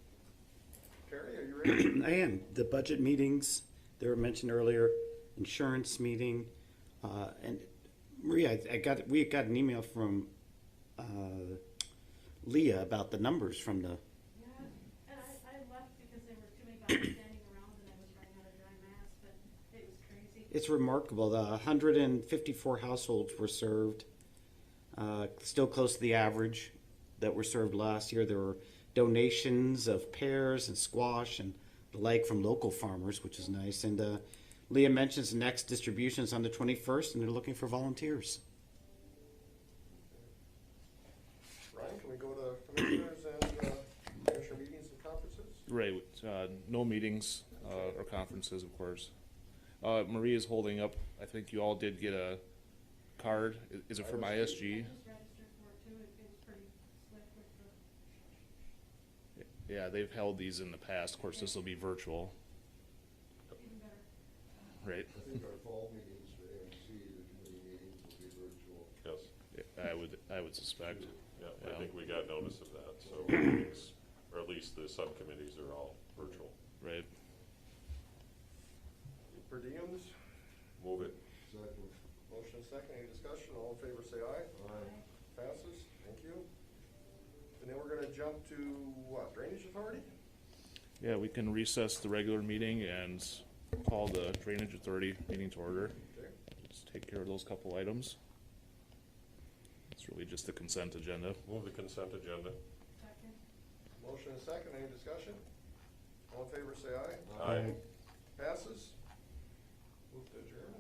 Terry, are you ready? I am. The budget meetings that were mentioned earlier, insurance meeting, and Maria, we got an email from Leah about the numbers from the. Yeah, and I left because there were too many bodies standing around and I was running out of dry mass, but it was crazy. It's remarkable. The 154 households were served. still close to the average that were served last year. There were donations of pears and squash and the like from local farmers, which is nice. And Leah mentions the next distribution is on the 21st, and they're looking for volunteers. Ryan, can we go to commissioners and commissioner meetings and conferences? Right, no meetings or conferences, of course. Marie is holding up, I think you all did get a card. Is it from ISG? I just registered for it too, it's pretty slick with the, Yeah, they've held these in the past. Of course, this will be virtual, even better. right? I think our fall meetings for AMC, the committee meetings will be virtual. Yes, I would suspect. yeah, Yeah. I think we got notice of that, so meetings, or at least the subcommittees are all virtual. Right. Per diems, Move it. Second. motion second, any discussion, all in favor say aye. Aye. Passes, thank you. And then we're gonna jump to what, Drainage Authority? Yeah, we can recess the regular meeting and call the Drainage Authority meeting to order. Okay, Just take care of those couple items. It's really just the consent agenda. Move the consent agenda. Second. motion and second, any discussion? All in favor say aye. Aye. Passes. Move to adjourn,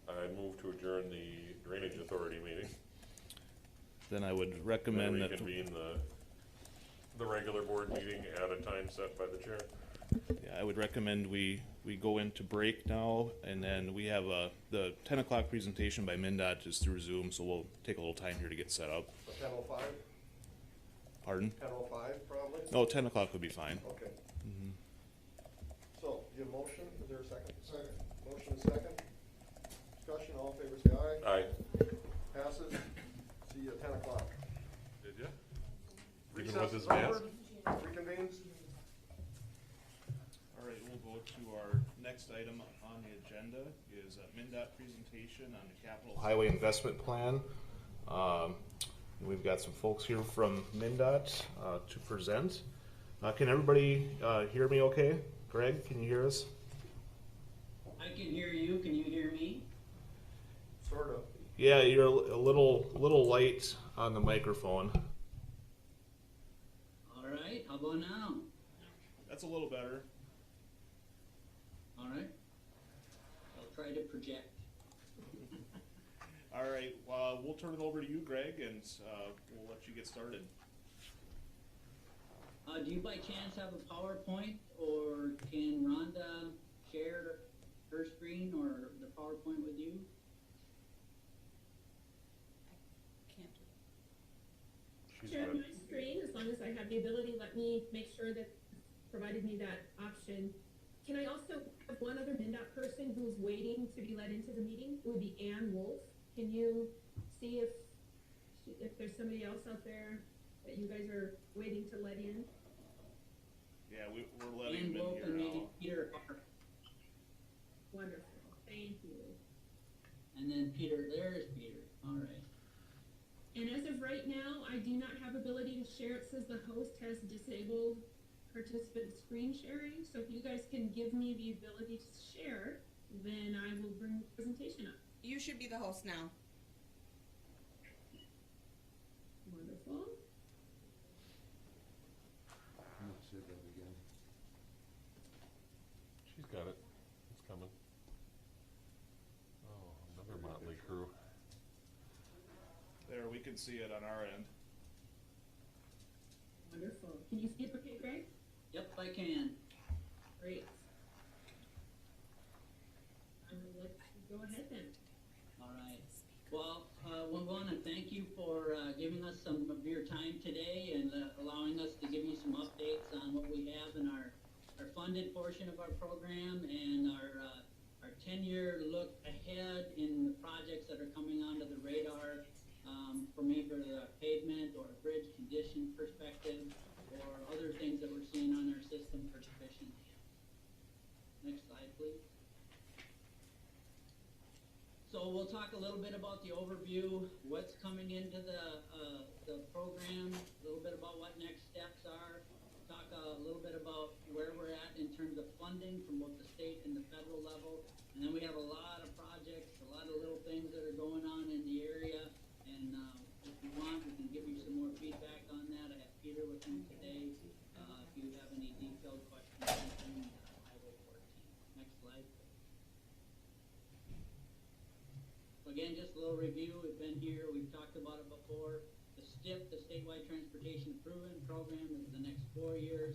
or? I move to adjourn the Drainage Authority meeting. Then I would recommend Then that, reconvene the regular board meeting at a time set by the chair. yeah, I would recommend we go into break now, and then we have the 10 o'clock presentation by MnDOT is through Zoom, so we'll take a little time here to get set up. So 10:05? Pardon? 10:05 probably? No, 10 o'clock would be fine. Okay. Mhm. So, you have a motion, is there a second? Second. Motion and second. Discussion, all in favor say aye. Aye. Passes. See you at 10 o'clock. Did you? Even Recess with his is mask? over. Reconvene. All right, we'll go to our next item on the agenda is a MnDOT presentation on the Capital Highway Investment Plan. We've got some folks here from MnDOT to present. Can everybody hear me okay? Greg, can you hear us? I can hear you. Can you hear me? Sort of. Yeah, you're a little light on the microphone. All right. How about now? That's a little better. All right. I'll try to project. All right, we'll turn it over to you, Greg, and we'll let you get started. Do you by chance have a PowerPoint, or can Rhonda share her screen or the PowerPoint with you? She's Share got- my screen, as long as I have the ability, let me make sure that provided me that option. Can I also have one other MnDOT person who's waiting to be let into the meeting? It would be Ann Wolf. Can you see if there's somebody else out there that you guys are waiting to let in? Yeah, we're letting And him in Wolf here and maybe now. Peter, Wonderful, thank you. and then Peter. There's Peter. All right. And as of right now, I do not have ability to share. It says the host has disabled participant screen sharing. So if you guys can give me the ability to share, then I will bring the presentation up. You should be the host now. Wonderful. Say that again. She's got it. It's coming. Oh, another motley crew. There, we can see it on our end. Wonderful. Can you see it okay, Greg? Yep, I can. Great. Let's go ahead then. All right. Well, we want to thank you for giving us some of your time today and allowing us to give you some updates on what we have in our funded portion of our program and our 10-year look ahead in the projects that are coming onto the radar from either the pavement or bridge condition perspective or other things that we're seeing on our system for efficiency. Next slide, please. So we'll talk a little bit about the overview, what's coming into the program, a little bit about what next steps are, talk a little bit about where we're at in terms of funding from both the state and the federal level, and then we have a lot of projects, a lot of little things that are going on in the area, and again, just a little review. We've been here, we've talked about it before. The STIP, the Statewide Transportation Improvement Program, is the next 4 years.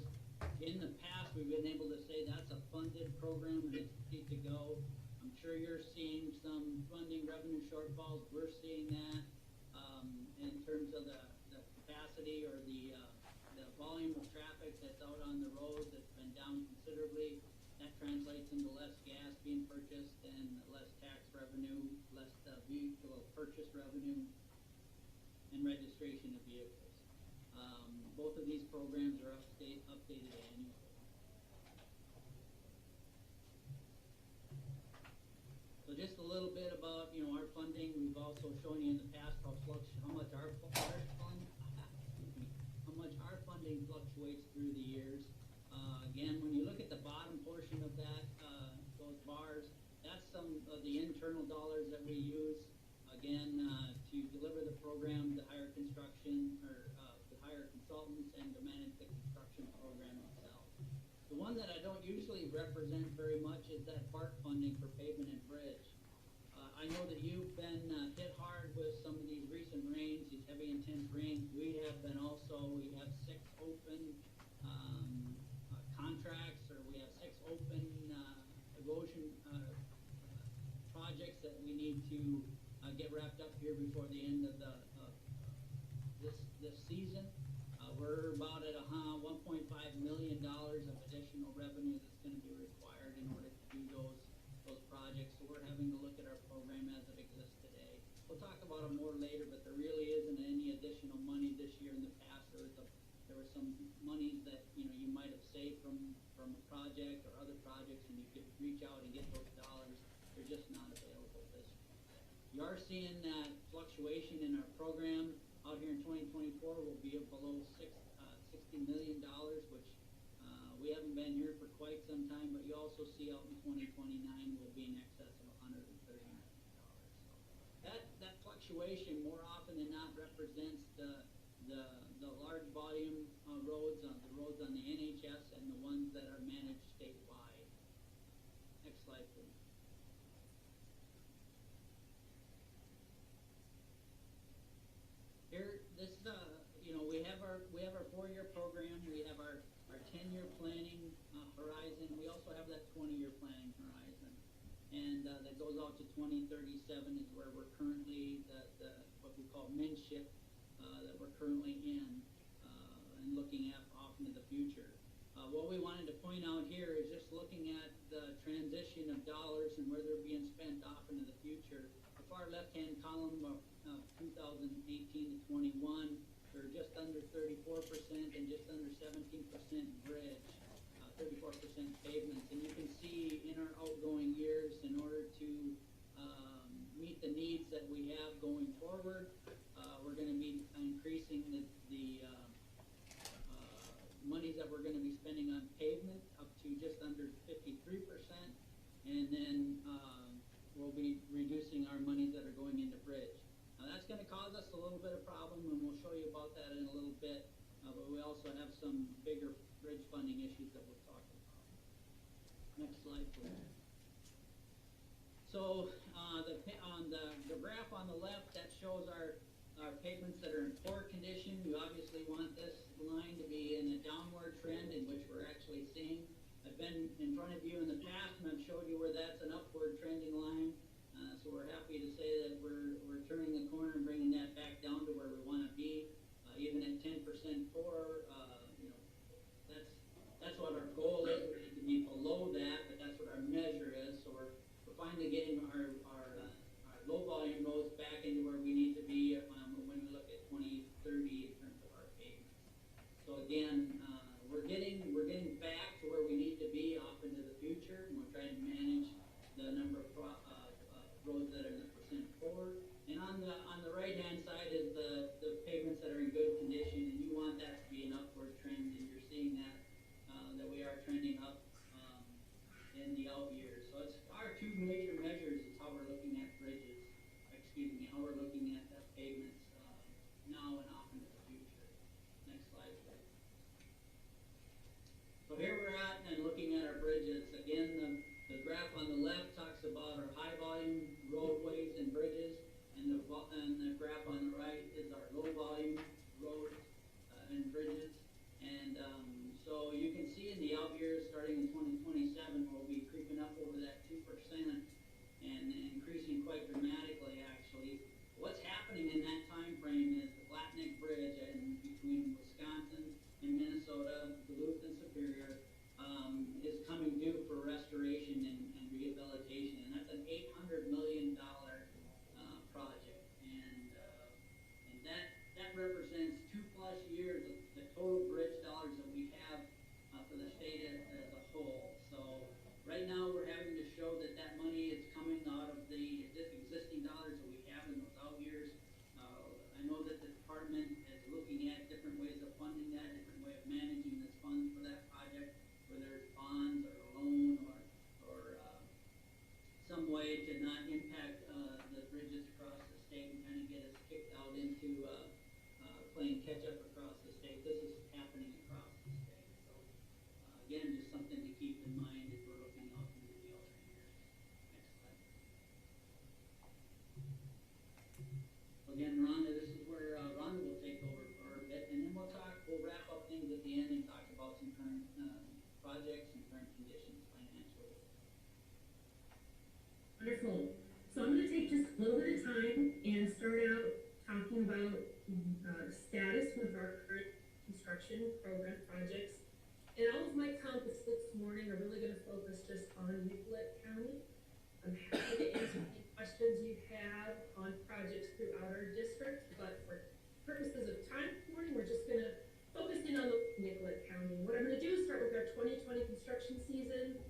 In the past, we've been able to say that's a funded program and it's need to go. I'm sure you're seeing some funding revenue shortfalls. We're seeing that in terms of the capacity or the volume of traffic that's out on the roads. It's been down considerably. That translates into less gas being purchased and less tax revenue, less vehicle purchase revenue, and registration of vehicles. Both of these programs are updated annually. So just a little bit about, our funding. We've also shown you in the past how much our funding fluctuates through the years. Again, when you look at the bottom portion of that, those bars, that's some of the internal dollars that we use, again, to deliver the program, to hire construction, or to hire consultants, and to manage the construction program itself. The one that I don't usually represent very much is that BART funding for pavement and bridge. I know that you've been hit hard with some of these recent rains, these heavy intense rains. We have been also. We have 6 open contracts, or we have 6 open erosion projects that we need to get wrapped up here before the end of this season. We're about at $1.5 million of additional revenue that's going to be required in order to do those projects. So we're having to look at our program as it exists today. We'll talk about it more later, but there really isn't any additional money this year. In the past, there were some monies that you might have saved from a project or other projects, and you could reach out and get those dollars. They're just not available this year. You are seeing that fluctuation in our program out here in 2024 will be below $60 million, which we haven't been here for quite some time, but you also see out in 2029 will be in excess of $130 million. So that fluctuation more often than not represents the large volume roads, the roads on the NHS and the ones that are managed statewide. Next slide, please. Here, this we have our 4-year program. We have our 10-year planning horizon. We also have that 20-year planning horizon, and that goes out to 2037 is where we're currently what we call midship that we're currently in and looking at off into the future. What we wanted to point out here is just looking at the transition of dollars and where they're being spent off into the future. The far left-hand column of 2018 to 21, they're just under 34% and just under 17% bridge, 34% pavements. And you can see in our outgoing years, in order to meet the needs that we have going forward, we're going to be increasing the monies that we're going to be spending on pavement up to just under 53%, and then we'll be reducing our monies that are going into bridge. Now that's going to cause us a little bit of problem, and we'll show you about that in a little bit, but we also have some bigger bridge funding issues that we'll talk about. Next slide, please. So on the graph on the left, that shows our pavements that are in poor condition. You obviously want this line to be in a downward trend, in which we're actually seeing. I've been in front of you in the past, and I've showed you where that's an upward trending line. So we're happy to say that we're turning the corner and bringing that back down to where we want to be. Even at 10% poor, that's what our goal is. We need to be below that, but that's what our measure is. So we're finally getting our low volume roads back into where we need to be when we look at 2030 in terms of our pavements. So again, we're getting back to where we need to be off into the future, and we're trying to manage the number of roads that are in the percent poor. And on the right hand side is the pavements that are in good condition, and you want that to be an upward trend, and you're seeing that we are trending up in the out years. So it's our 2 major measures is how we're looking at bridges, how we're looking at that pavements now and off into the future. Next slide, please. So here we're at and looking at our bridges. Again, the graph on the left talks about our high volume roadways and bridges. graph on the right is our low volume roads and bridges. And so you can see in the out years, starting in 2027, we'll be creeping up over that 2% and increasing quite dramatically, actually. What's happening in that time frame is the Flat Neck Bridge between Wisconsin and Minnesota, Duluth and Superior, is coming due for restoration and rehabilitation, and that's an $800 million project, and that represents 2+ years of the total bridge dollars that we have for the state as a whole. So right now we're having to show that that money is coming out of the existing dollars that we have in those out years. I know that the department is looking at different ways of funding that, different way of managing this fund for that project, whether it's bonds or a loan or some way to not impact the bridges across the state and kind of get us kicked out into playing catch up across the state. This is happening across the state. So again, just something to keep in mind as we're looking out into the outer years. Next slide. Again, Rhonda, this is where Rhonda will take over for a bit, and then we'll wrap up things at the end and talk about some current projects and current conditions financially. Wonderful. So I'm going to take just a little bit of time and start out talking about status with our current construction program projects. And all of my comments this morning are really going to focus just on Nicollet County. I'm happy to answer any questions you have on projects throughout our district, but for purposes of time this morning, we're just going to focus in on the Nicollet County. What I'm going to do is start with our 2020 construction season.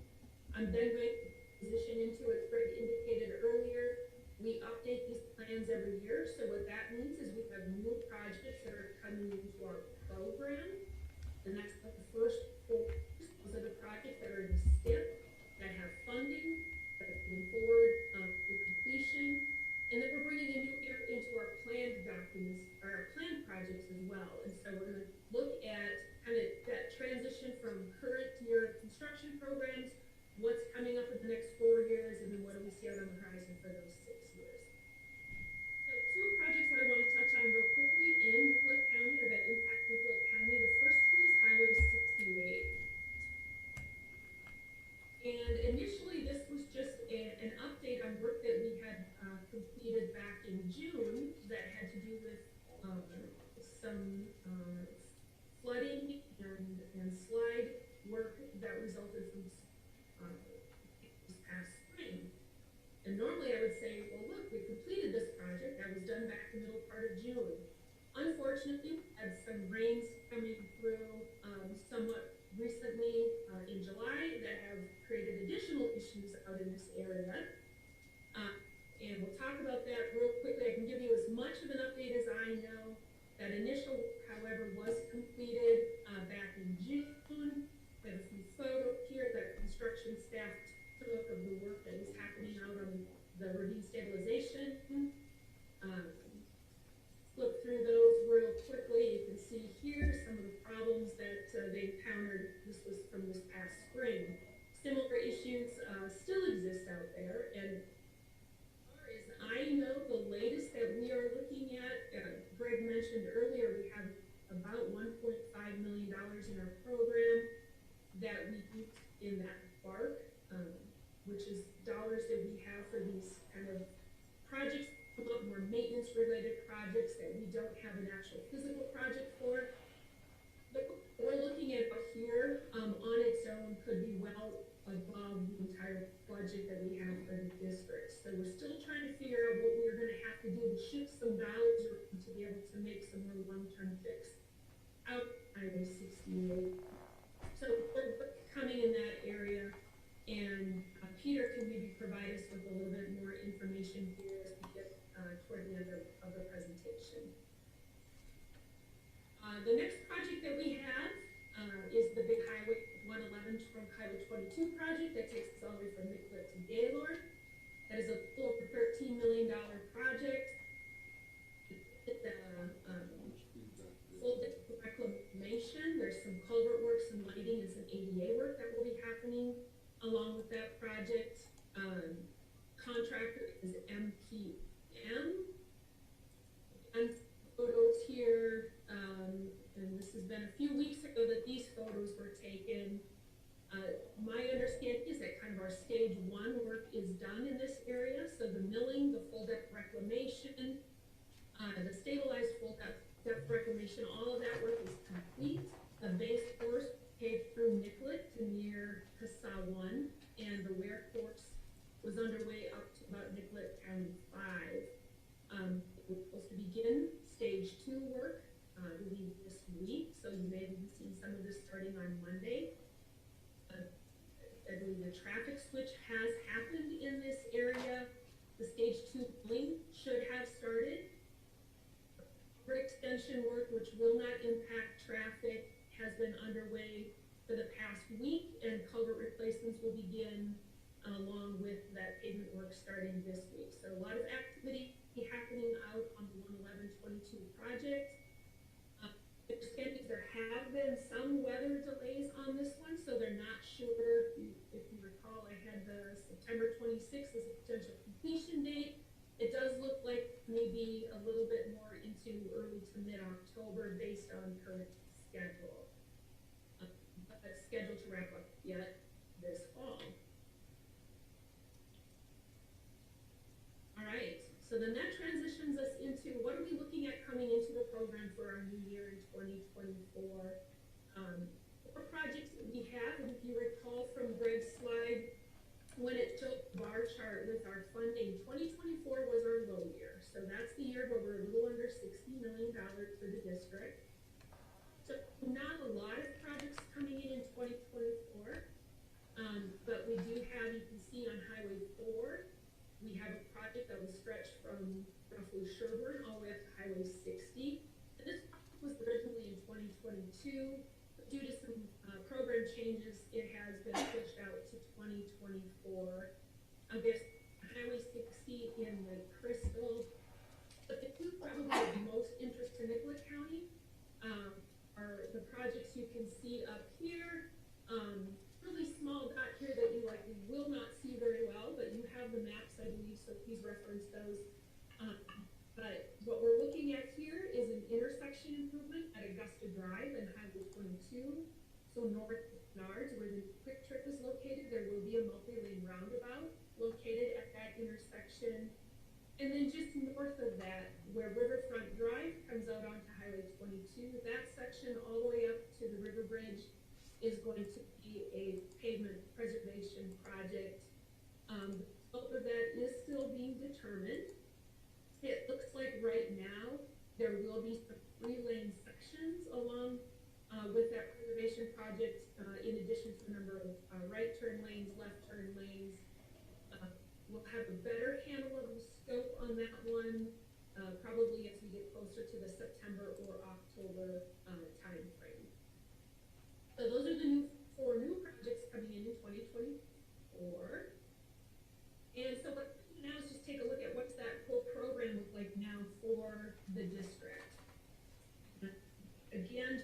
I'm then going to transition into, as Greg indicated earlier, we update these plans every year. So what that means is we have new projects that are coming into our program. The first 4, those are the projects that are in STIP, that have funding, that are moving forward to completion. And then we're bringing a new year into our planned documents, or our planned projects as well. And so we're going to look at kind of that transition from current year construction programs, what's coming up in the next 4 years, and then what do we see out on the horizon for those 6 years. So 2 projects that I want to touch on real quickly in Nicollet County, or that impact Nicollet County. The first one is Highway 68. And initially, this was just an update on work that we had completed back in June that had to do with some flooding and slide work that resulted from this past spring. And normally I would say, well, look, we completed this project that was done back in the middle part of June. Unfortunately, we had some rains coming through somewhat recently in July that have created additional issues out in this area. And we'll talk about that real quickly. I can give you as much of an update as I know. That initial, however, was completed back in June. We have a few photos here that construction staff took of the work that was happening out on the ravine stabilization. Look through those real quickly. You can see here some of the problems that they encountered. This was from this past spring. Similar issues still exist out there, and as far as I know, the latest that we are looking at, Greg mentioned earlier, we have about $1.5 million in our program that we use in that BARC, which is dollars that we have for these kind of projects, a lot more maintenance-related projects that we don't have an actual physical project for. But what we're looking at here on its own could be well above the entire budget that we have for the district. So we're still trying to figure out what we're going to have to do to shift some dollars to be able to make some more long-term fix out Highway 68. So we're coming in that area, and Peter can maybe provide us with a little bit more information here as we get toward the end of the presentation. The next project that we have is the big Highway 111 to Highway 22 project that takes us all the way from Nicollet to Gaylord. That is a full $13 million project. It's full reclamation. There's some culvert work, some lighting, and some ADA work that will be happening along with that project. Contractor is MPM. this has been a few weeks ago that these photos were taken. My understanding is that kind of our stage one work is done in this area. So the milling, the full depth reclamation, the stabilized full depth reclamation, all of that work is complete. The base course paved through Nicollet to near CASA 1, and the wear course was underway up to about Nicollet County 5. We're supposed to begin stage 2 work, I believe this week, so you may be seeing some of this starting on Monday. I believe the traffic switch has happened in this area. The stage 2 link should have started. Road extension work, which will not impact traffic, has been underway for the past week, and culvert replacements will begin along with that pavement work starting this week. So a lot of activity happening out on the 11122 project. There have been some weather delays on this one, so they're not sure. If you recall, I had the September 26th as a potential completion date. It does look like maybe a little bit more into early to mid-October based on current schedule. But it's scheduled to wrap up yet this fall. All right, so then that transitions us into what are we looking at coming into the program for our new year in 2024. What projects that we have, and if you recall from Greg's slide, when it showed the bar chart with our funding, 2024 was our low year. So that's the year where we're a little under $60 million for the district. So not a lot of projects coming in 2024, but we do have, you can see on Highway 4, we have a project that was stretched from roughly Sherburne all the way up to Highway 60. And this project was originally in 2022, but due to some program changes, it has been pushed out to 2024. I guess Highway 60 in Lake Crystal. But the two probably of most interest to Nicollet County are the projects you can see up here. Really small dot here that you likely will not see very well, but you have the maps, I believe, so please reference those. But what we're looking at here is an intersection improvement at Augusta Drive and Highway 22. So north of Nards, where the Quick Trip is located, there will be a multi-lane roundabout located at that intersection. And then just north of that, where Riverfront Drive comes out onto Highway 22, that section all the way up to the River Bridge is going to be a pavement preservation project. The scope of that is still being determined. It looks like right now there will be some 3-lane sections along with that preservation project, in addition to a number of right turn lanes, left turn lanes. We'll have a better handle of the scope on that one, probably as we get closer to the September or October time frame. So those are the 4 new projects coming in 2024. And so what we're doing now is just take a look at what's that whole program look like now for the district. Again,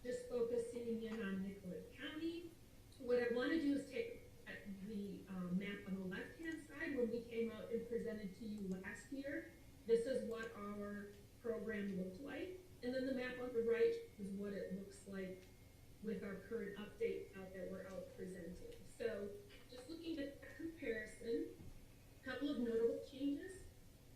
just focusing in on Nicollet County. What I want to do is take at the map on the left-hand side. When we came out and presented to you last year, this is what our program looked like. And then the map on the right is what it looks like with our current update out that we're out presenting. So just looking at that comparison, a couple of notable changes.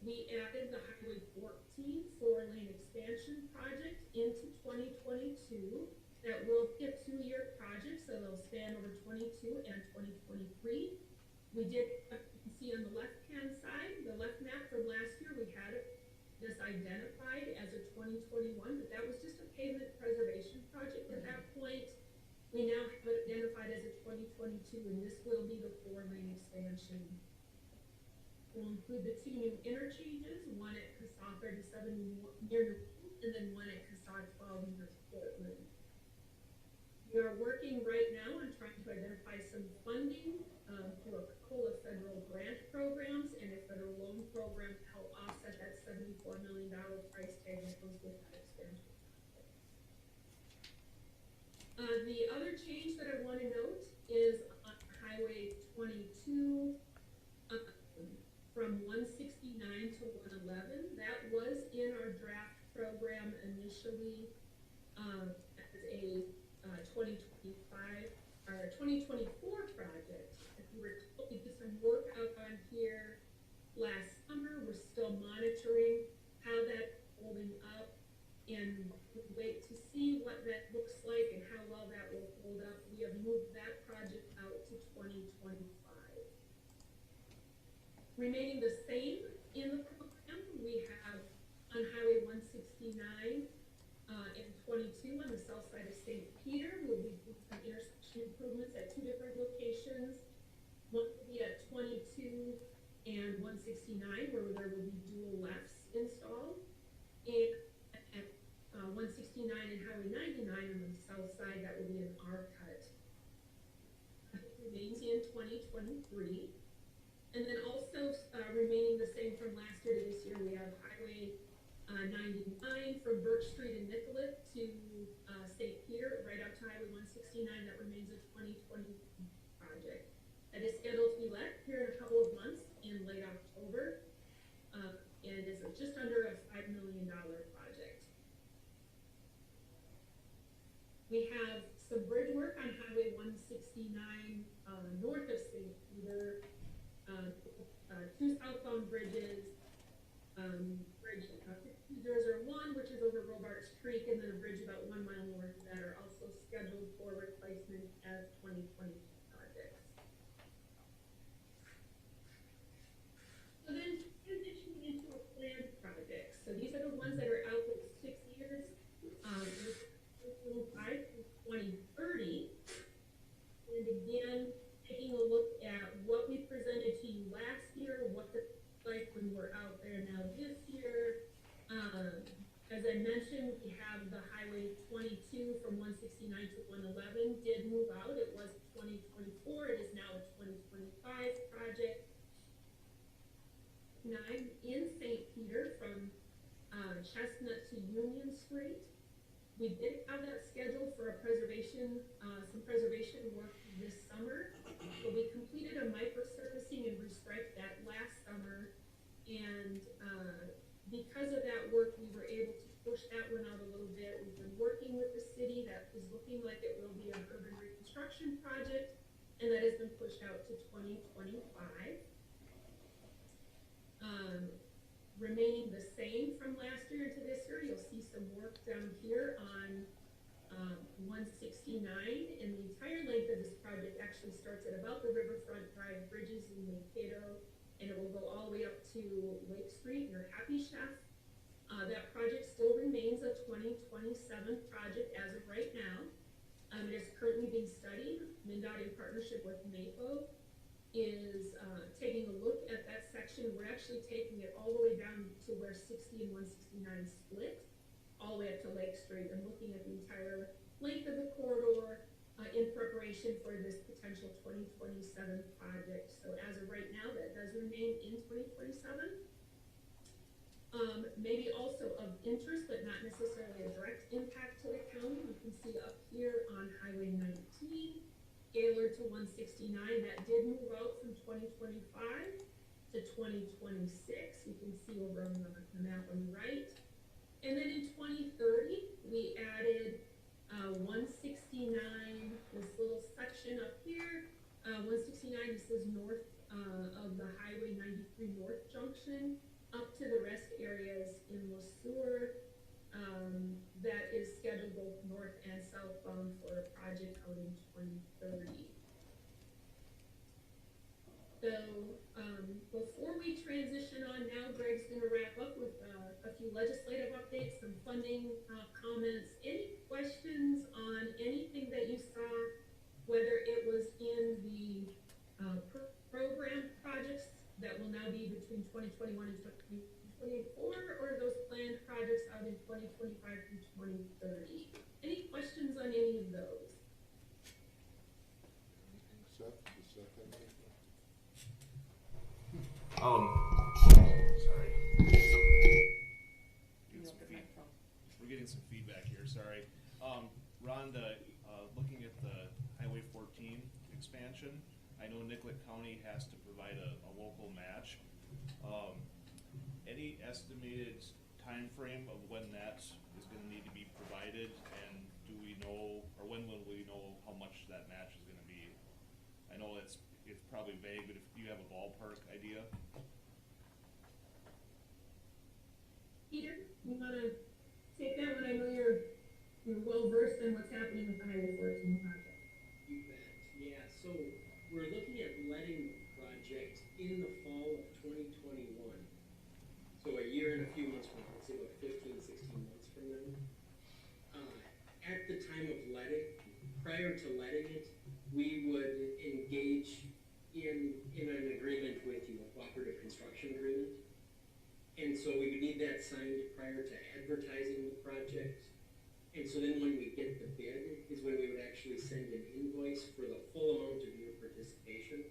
We added the Highway 14 4-lane expansion project into 2022. That will be a 2-year project, so they'll span over 22 and 2023. We did, you can see on the left-hand side, the left map from last year, we had this identified as a 2021, but that was just a pavement preservation project at that point. We now have it identified as a 2022, and this will be the 4-lane expansion. We'll include the 2 new interchanges, one at CASA 37 near Newton, and then one at CASA 12 near Portland. We are working right now on trying to identify some funding through a COLA federal grant programs and a federal loan program to help offset that $74 million price tag that goes with that expansion. The other change that I want to note is on Highway 22 from 169 to 111. That was in our draft program initially. 2024 project, if you recall, we did some work out on here last summer. We're still monitoring how that's holding up, and we wait to see what that looks like and how well that will hold up. We have moved that project out to 2025. Remaining the same in the program, we have on Highway 169 and 22 on the south side of St. Peter, we'll be doing some intersection improvements at two different locations. One will be at 22 and 169, where there will be dual lefts installed. And at 169 and Highway 99 on the south side, that will be an R cut. It remains in 2023. And then also remaining the same from last year to this year, we have Highway 99 from Birch Street and Nicollet to St. Peter, right up to Highway 169. That remains a 2020 project. That is scheduled to be let here in a couple of months in late October. And it's just under a $5 million project. We have some bridge work on Highway 169 north of St. Peter. Two southbound bridges, bridge 5001, which is over Robarts Creek, and then a bridge about 1 mile north that are also scheduled for replacement as 2020 projects. So then transitioning into a planned project. So these are the ones that are out for 6 years, 2025 through 2030. And again, taking a look at what we presented to you last year, what it's like when we're out there now this year. As I mentioned, we have the Highway 22 from 169 to 111 did move out. It was 2024. It is now a 2025 project. 9 in St. Peter from Chestnut to Union Street. We did have that scheduled for a preservation, some preservation work this summer. So we completed a microsurfacing and restriped that last summer. And because of that work, we were able to push that one out a little bit. We've been working with the city. That is looking like it will be an urban reconstruction project, and that has been pushed out to 2025. Remaining the same from last year to this year, you'll see some work down here on 169, and the entire length of this project actually starts at about the Riverfront Drive bridges in Mankato, and it will go all the way up to Lake Street near Happy Chef. That project still remains a 2027 project as of right now. It is currently being studied. MnDOT, in partnership with NAPO, is taking a look at that section. We're actually taking it all the way down to where 60 and 169 split, all the way up to Lake Street, and looking at the entire length of the corridor in preparation for this potential 2027 project. So as of right now, that does remain in 2027. Maybe also of interest, but not necessarily a direct impact to the county, you can see up here on Highway 19, Gaylord to 169, that did move out from 2025 to 2026. You can see over on the map on the right. And then in 2030, we added 169, this little section up here. 169, this is north of the Highway 93 North Junction, up to the rest areas in LeSueur. That is scheduled both north and southbound for a project out in 2030. So before we transition on now, Greg's going to wrap up with a few legislative updates, some funding comments. Any questions on anything that you saw, whether it was in the program projects that will now be between 2021 and 2024, or those planned projects out in 2025 through 2030? Any questions on any of those? Except the second. Sorry. We're getting some feedback here, sorry. Rhonda, looking at the Highway 14 expansion, I know Nicollet County has to provide a local match. Any estimated time frame of when that is gonna need to be provided, and do we know, or when will we know how much that match is gonna be? I know it's probably vague, but if you have a ballpark idea? Peter, you wanna take that one? I know you're well versed in what's happening with the Highway 14 project. You bet. Yeah, so we're looking at letting the project in the fall of 2021. So a year and a few months from now, let's say about 15, 16 months from now. At the time of letting, prior to letting it, we would engage in an agreement with you, a cooperative construction agreement. And so we would need that signed prior to advertising the project. And so then when we get the bid is when we would actually send an invoice for the full amount of your participation.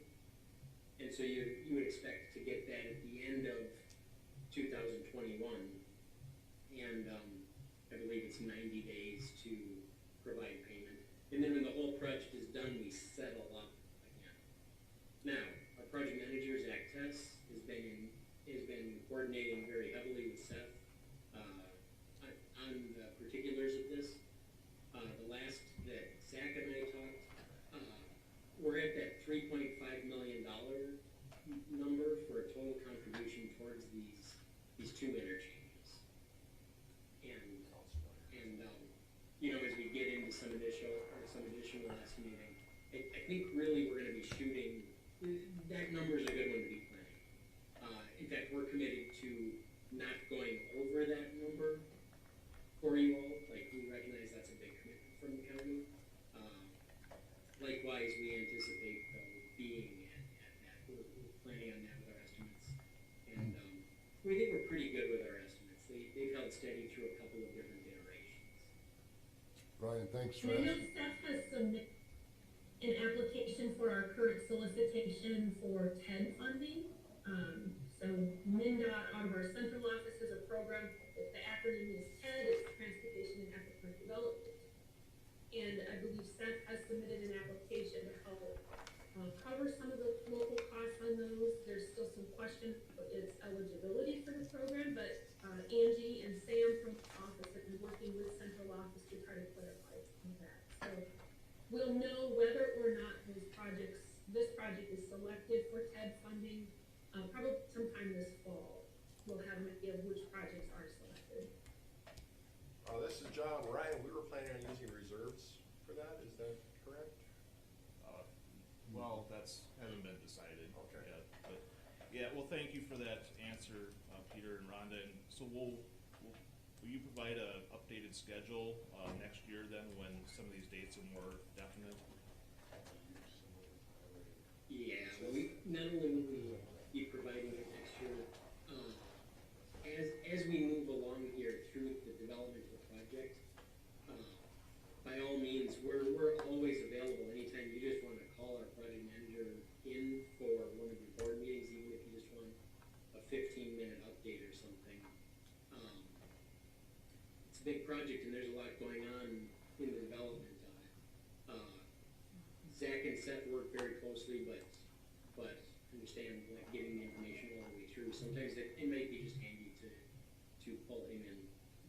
And so you would expect to get that at the end of 2021. And I believe it's 90 days to provide payment. And then when the whole project is done, we settle up again. Now, our project manager, Zach Tess, has been coordinating very heavily with Seth on the particulars of this. The last that Zach and I talked, we're at that $3.5 million number for a total contribution towards these two interchanges. And you know, as we get into some additional estimating, I think really we're going to be shooting. That number is a good one to be planning. In fact, we're committed to not going over that number for you all. Like, we recognize that's a big commitment from the county. Likewise, we anticipate though being at that. We're planning on that with our estimates, and we think we're pretty good with our estimates. They've held steady through a couple of different iterations. Brian, thanks for And I know asking. Seth has submitted an application for our current solicitation for TED funding. So MnDOT out of our central office has a program, the acronym is TED, it's Transportation and Effort Development. And I believe Seth has submitted an application to help cover some of the local costs on those. There's still some question about its eligibility for the program, but Angie and Sam from the office have been working with central office to try to clarify that. So we'll know whether or not this project is selected for TED funding, probably sometime this fall. We'll have an idea of which projects are selected. This is John. Ryan, we were planning on using reserves for that, is that correct? Well, hasn't been decided Okay. yet, but, yeah, well, thank you for that answer, Peter and Rhonda, and so will you provide a updated schedule, next year then, when some of these dates are more definite? Yeah, we not only will we be providing it next year, as we move along here through the development of the project, by all means, we're always available anytime you just want to call our project manager in for one of your board meetings, even if you just want a 15-minute update or something. It's a big project and there's a lot going on in the development of it. Zach and Seth work very closely, but understand, like, getting the information all the way through. Sometimes it might be just handy to pull him in.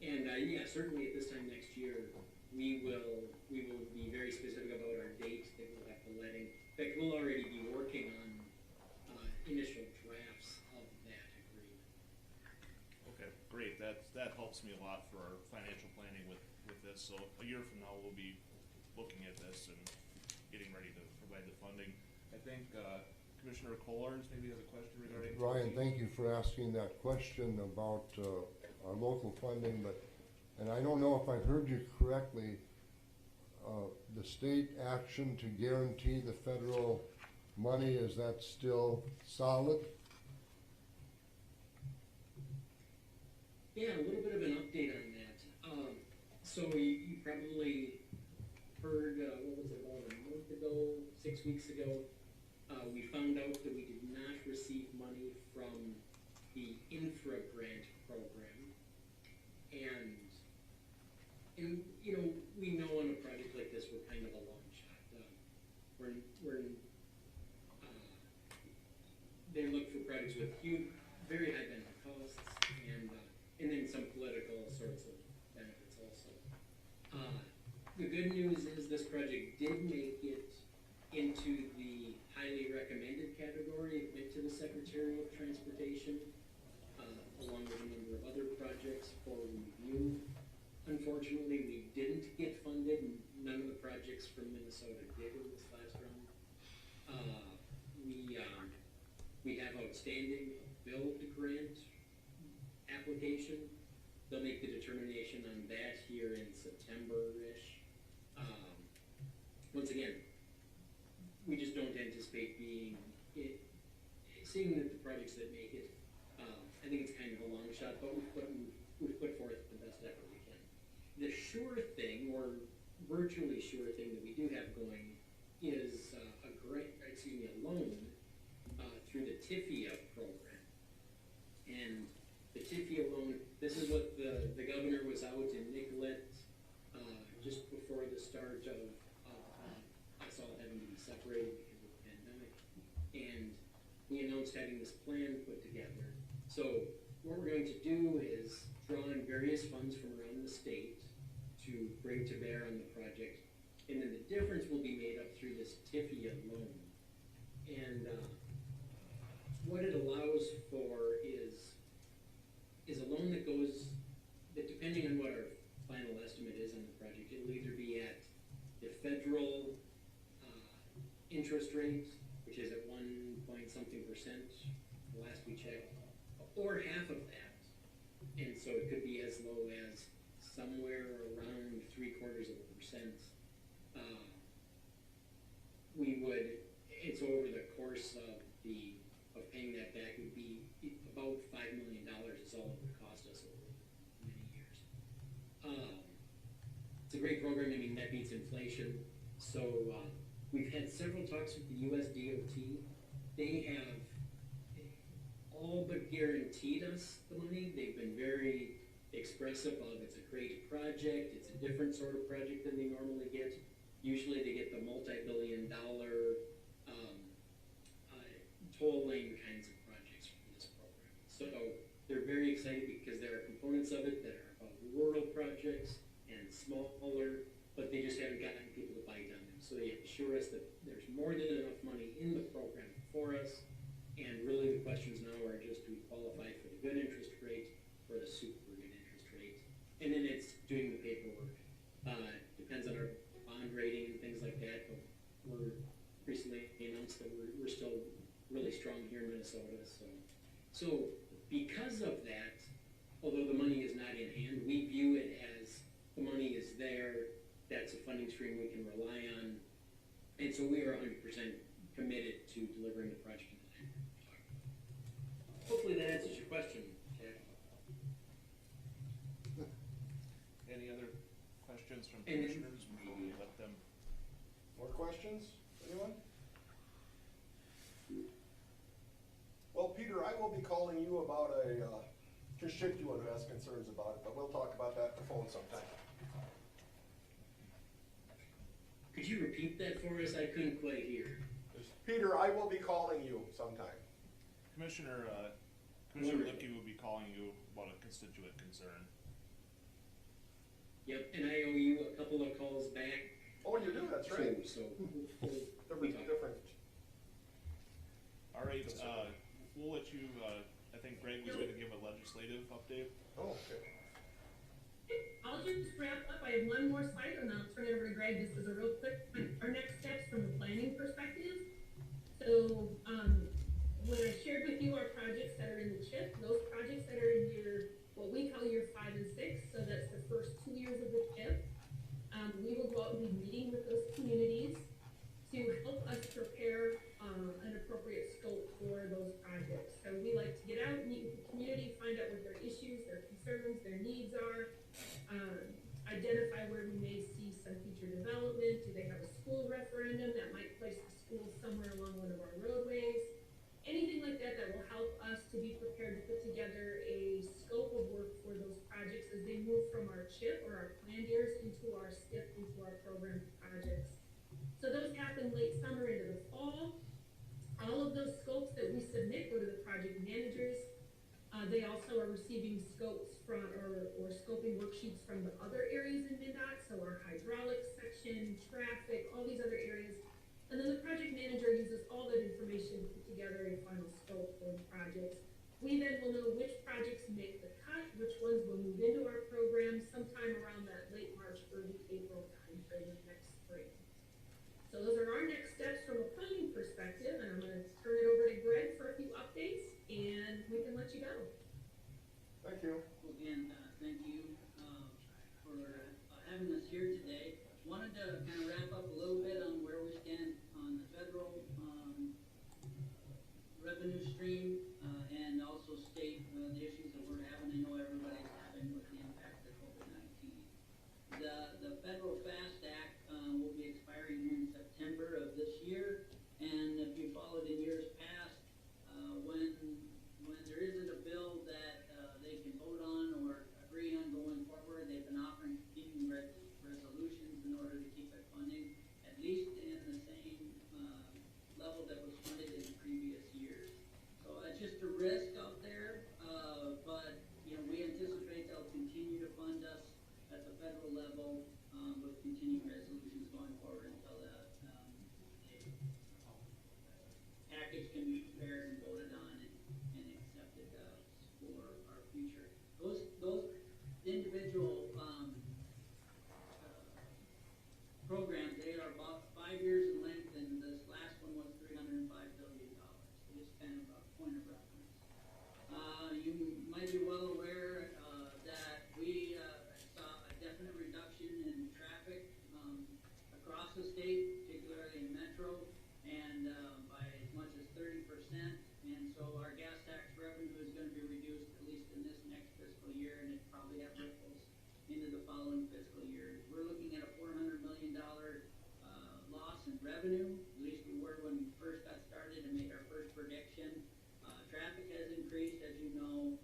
And yeah, certainly at this time next year, we will be very specific about our date that we'll have the letting. In fact, we'll already be working on initial drafts of that agreement. Okay, great, that helps me a lot for our financial planning with this, so a year from now, we'll be looking at this and getting ready to provide the funding. I think, Commissioner Kolarz maybe has a question regarding. Ryan, thank you for asking that question about our local funding, and I don't know if I heard you correctly, the state action to guarantee the federal money, is that still solid? Yeah, a little bit of an update on that. So you probably heard, what was it, about a month ago, 6 weeks ago, we found out that we did not receive money from the infra grant program. And you know, we know on a project like this, we're kind of a long shot. They look for projects with huge, very high benefit costs, and then some political sorts of benefits also. The good news is this project did make it into the Secretary of Transportation, along with a number of other projects for review. Unfortunately, we didn't get funded, and none of the projects from Minnesota did in this last round. We have outstanding build grant application. They'll make the determination on that here in September-ish. Once again, we just don't anticipate seeing that the projects that make it. I think it's kind of a long shot, but we've put forth the best effort we can. The sure thing, or virtually sure thing that we do have going is a loan through the TIFIA program. And the TIFIA loan, this is what the governor was out in Nicollet just before the start of us all having to be separated because of the pandemic. And he announced having this plan put together. So what we're going to do is draw on various funds from around the state to bring to bear on the project. And then the difference will be made up through this TIFIA loan. And what it allows for is a loan that depending on what our final estimate is on the project, it'll either be at the federal interest rate, which is at 1-point-something%, the last we checked, or half of that. And so it could be as low as somewhere around 0.75%. So over the course of paying that back would be about $5 million is all it would cost us over many years. It's a great program. I mean, that beats inflation. So we've had several talks with the US DOT. They have all but guaranteed us the money. They've been very expressive of it's a great project. It's a different sort of project than they normally get. Usually they get the multi-billion-dollar toll lane kinds of projects from this program. So they're very excited because there are components of it that are about rural projects and smaller, but they just haven't gotten people to bite on them. So they assure us that there's more than enough money in the program for us. And really the questions now are just do we qualify for the good interest rate or the super good interest rate? And then it's doing the paperwork. Depends on our bond rating and things like that, but we're recently announced that we're still really strong here in Minnesota. So because of that, although the money is not in hand, we view it as the money is there. That's a funding stream we can rely on. And so we are 100% committed to delivering the project in the time. Hopefully that answers your question, Jack. Any other questions from commissioners before we let them? More questions? Anyone? Well, Peter, I will be calling you about a constituent who has concerns about it, but we'll talk about that on the phone sometime. Could you repeat that for us? I couldn't quite hear. Peter, I will be calling you sometime. Commissioner Lippke will be calling you about a constituent concern. Yep, and I owe you a couple of calls back. Oh, you do? That's right. So different. All right, we'll let you, I think Greg was going to give a legislative update. Oh, okay. I'll just wrap up. I have one more slide and I'll turn it over to Greg. This is a real quick, our next steps from a planning perspective. So, when I shared with you our projects that are in the CHIP, those projects that are in what we call year 5 and 6, so that's the first 2 years of the CHIP, we will go out and be meeting with those communities to help us prepare an appropriate scope for those projects. So we like to get out, meet with the community, find out what their issues, their concerns, their needs are, identify where we may see some future development. Do they have a school referendum that might place the school somewhere along one of our roadways? Anything like that that will help us to be prepared to put together a scope of work for those projects as they move from our CHIP or our planned years into our STIP, into our program projects. So those happen late summer into the fall. All of those scopes that we submit go to the project managers. They also are receiving scopes from, or scoping worksheets from the other areas in MnDOT, so our hydraulics section, traffic, all these other areas. And then the project manager uses all that information to put together a final scope those projects. We then will know which projects make the cut, which ones will move into our program sometime around that late March, early April timeframe of next spring. So those are our next steps from a planning perspective, and I'm gonna turn it over to Greg for a few updates, and we can let you go. Thank you. Again, thank you for having us here today. Wanted to kind of wrap up a little bit on where we stand on the federal revenue stream and also state the issues that we're having. I know everybody's having with the impact of COVID-19. The federal FAST Act will be expiring here in September of this year, and if you followed in years past, when there isn't a bill that they can vote on or agree on going forward, they've been offering continuing resolutions in order to keep it funding at least in the same level that was funded in previous years. So it's just a risk out there, but we anticipate they'll continue to fund us at the federal level with continuing resolutions going forward until the package can be prepared and voted on and accepted for our future. Those individual programs, they are about 5 years in length, and this last one was $305 billion. So just kind of a point of reference. You might be well aware that we saw a definite reduction in traffic across the state, particularly in Metro, and by as much as 30%. And so our gas tax revenue is going to be reduced at least in this next fiscal year, and it probably have ripples into the following fiscal years. We're looking at a $400 million loss in revenue. At least we were when we first got started and made our first prediction. Traffic has increased, as you know,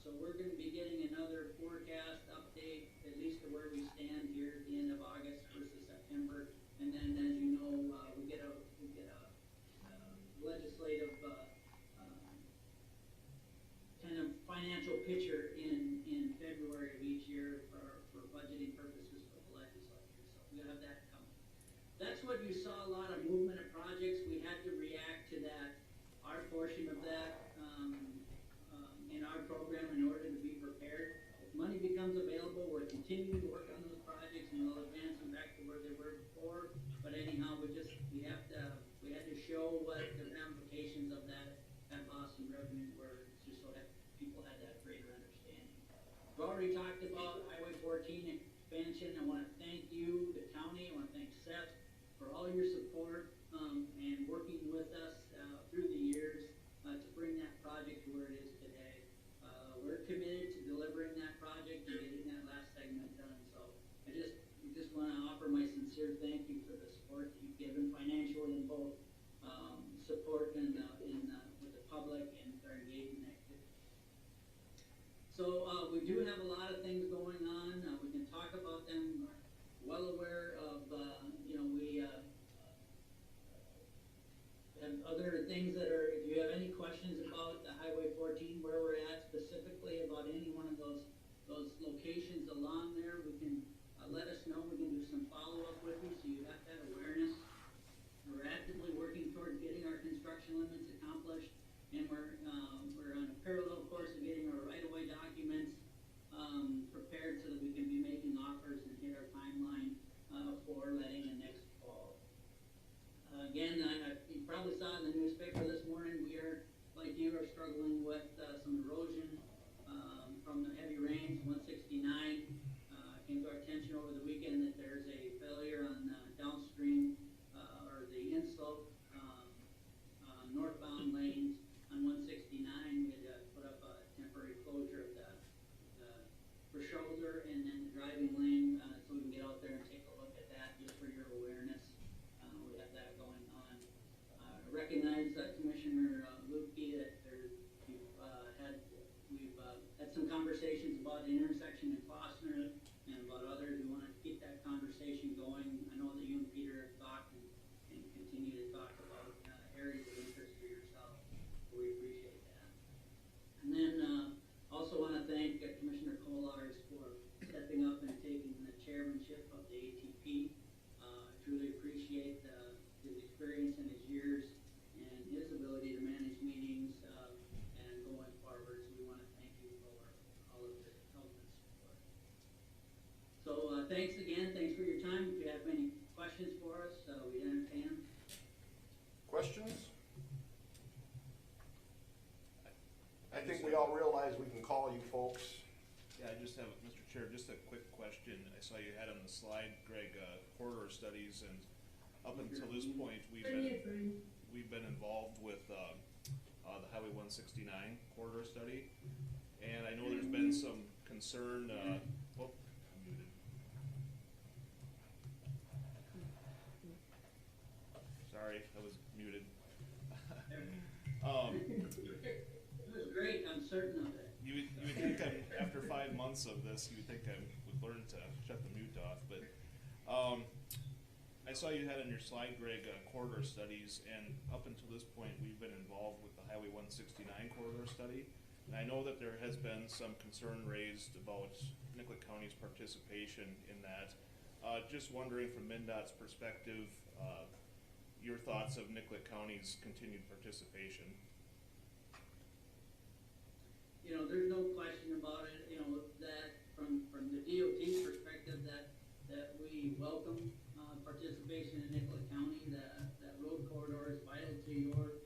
so we're going to be getting another forecast update, at least to where we stand here at the end of August versus September. And then, as you know, we get a legislative kind of financial picture in February of each year for budgeting purposes for the legislature. So we have that coming. That's what you saw, a lot of movement of projects. We had to react to that, our portion of that in our program in order to be prepared. If money becomes available, we're continuing to work on those projects and we'll advance them back to where they were before. But anyhow, we had to show what the ramifications of that loss in revenue were, just so that people had that greater understanding. We've already talked about Highway 14 expansion. I want to thank you, the county. I want to thank Seth for all your support and working with us through the years to bring that project to where it is today. We're committed to delivering that project and getting that last segment done. So I just want to offer my sincere thank you for the support that you've given financially in both support and with the public and with our engagement activities. So we do have a lot of things going on. We can talk about them. Well aware of, we have other things that are, if you have any questions about the Highway 14, where we're at specifically about any one of those locations along there, we can let us know. We can do some follow-up with you so you have that awareness. We're actively working toward getting our construction limits accomplished, and we're on a parallel course of getting our right-of-way documents prepared so that we can be making offers and hit our timeline for letting in next fall. Again, you probably saw in the newspaper this morning, we are, like you, are struggling with some erosion from the heavy rains. 169 came to our attention over the weekend that there's a failure on downstream or the inslope northbound lanes on 169. We had to put up a temporary closure of the shoulder and then the driving lane so we can get out there and take a look at that, just for your awareness. We have that going on. I recognize Commissioner Lupke that questions? I think we all realize we can call you folks. Yeah, I just have, Mr. Chair, just a quick question. I saw you had on the slide, Greg, corridor studies, and up until this point, we've been involved with the Highway 169 corridor study, and I know there's been some concern. Oh, I'm muted. Sorry, I was muted. It was great, I'm certain of it. You would think after 5 months of this, you would think I would learn to shut the mute off, but I saw you had on your slide, Greg, corridor studies, and up until this point, we've been involved with the Highway 169 corridor study. And I know that there has been some concern raised about Nicollet County's participation in that. Just wondering from MnDOT's perspective, your thoughts of Nicollet County's continued participation. You know, there's no question about it, you know, that from the DOT's perspective, that we welcome participation in Nicollet County. That road corridor is vital to your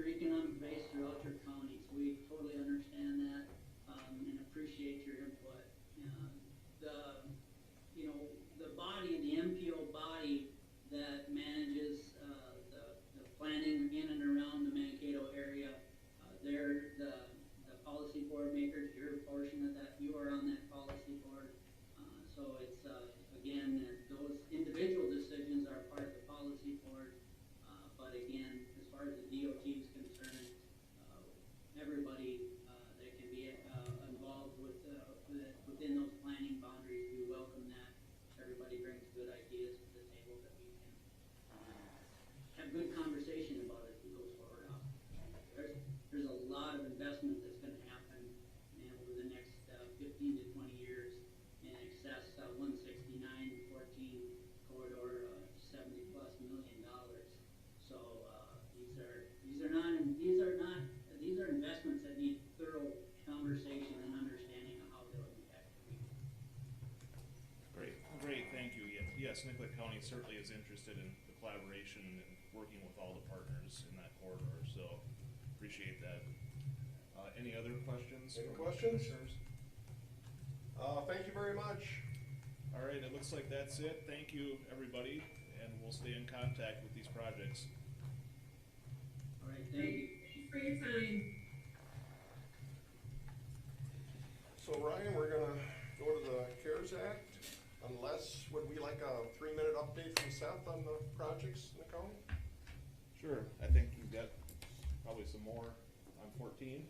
economic base throughout your counties. We totally understand that and appreciate your input. The body, the MPO body that manages the planning in and around the Mankato area, they're the policy board makers. Your portion of that, you are on that policy board. So it's again, those individual decisions are part of the policy board. But again, as far as the DOT is concerned, everybody that can be involved within those planning boundaries, we welcome that. Everybody brings good ideas to the table that we can have good conversation about as we go forward. There's a lot of investment that's going to happen over the next 15 to 20 years in excess 169 14 corridor, $70+ million. So these are investments that need thorough conversation and understanding of how they'll impact the people. Great, thank you. Yes, Nicollet County certainly is interested in the collaboration and working with all the partners in that corridor, so appreciate that. Any other questions? Any from questions? commissioners? Thank you very much. All right, it looks like that's it. Thank you, everybody, and we'll stay in contact with these projects. All right, thank you. Thanks for your time. So Ryan, we're gonna go to the CARES Act, unless, would we like a 3-minute update from Seth on the projects in the county? Sure, I think we've got probably some more on 14.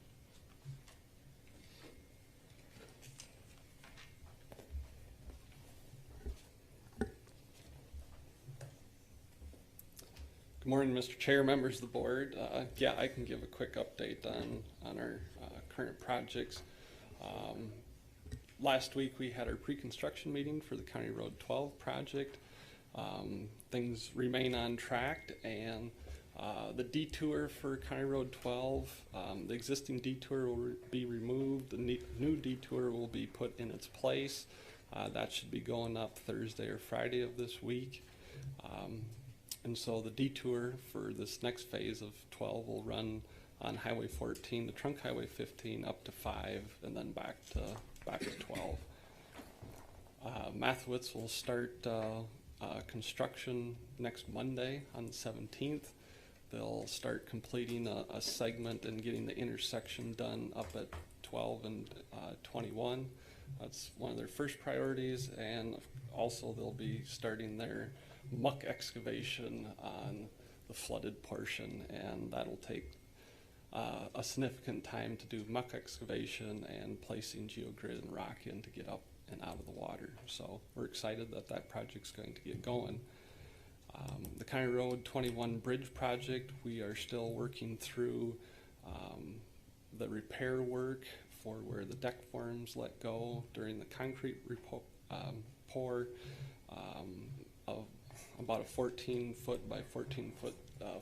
Good morning, Mr. Chair, members of the board. Yeah, I can give a quick update on our current projects. Last week we had our pre-construction meeting for the County Road 12 project. Things remain on track, and the detour for County Road 12, the existing detour will be removed. The new detour will be put in its place. That should be going up Thursday or Friday of this week. And so the detour for this next phase of 12 will run on Highway 14 to Trunk Highway 15 up to 5 and then back to 12. Mathewitz will start construction next Monday on the 17th. They'll start completing a segment and getting the intersection done up at 12 and 21. That's one of their first priorities, and also they'll be starting their muck excavation on the flooded portion, and that'll take a significant time to do muck excavation and placing geogrid and rock in to get up and out of the water. So we're excited that that project's going to get going. The County Road 21 bridge project, we are still working through the repair work for where the deck forms let go during the concrete pour of about a 14-foot by 14-foot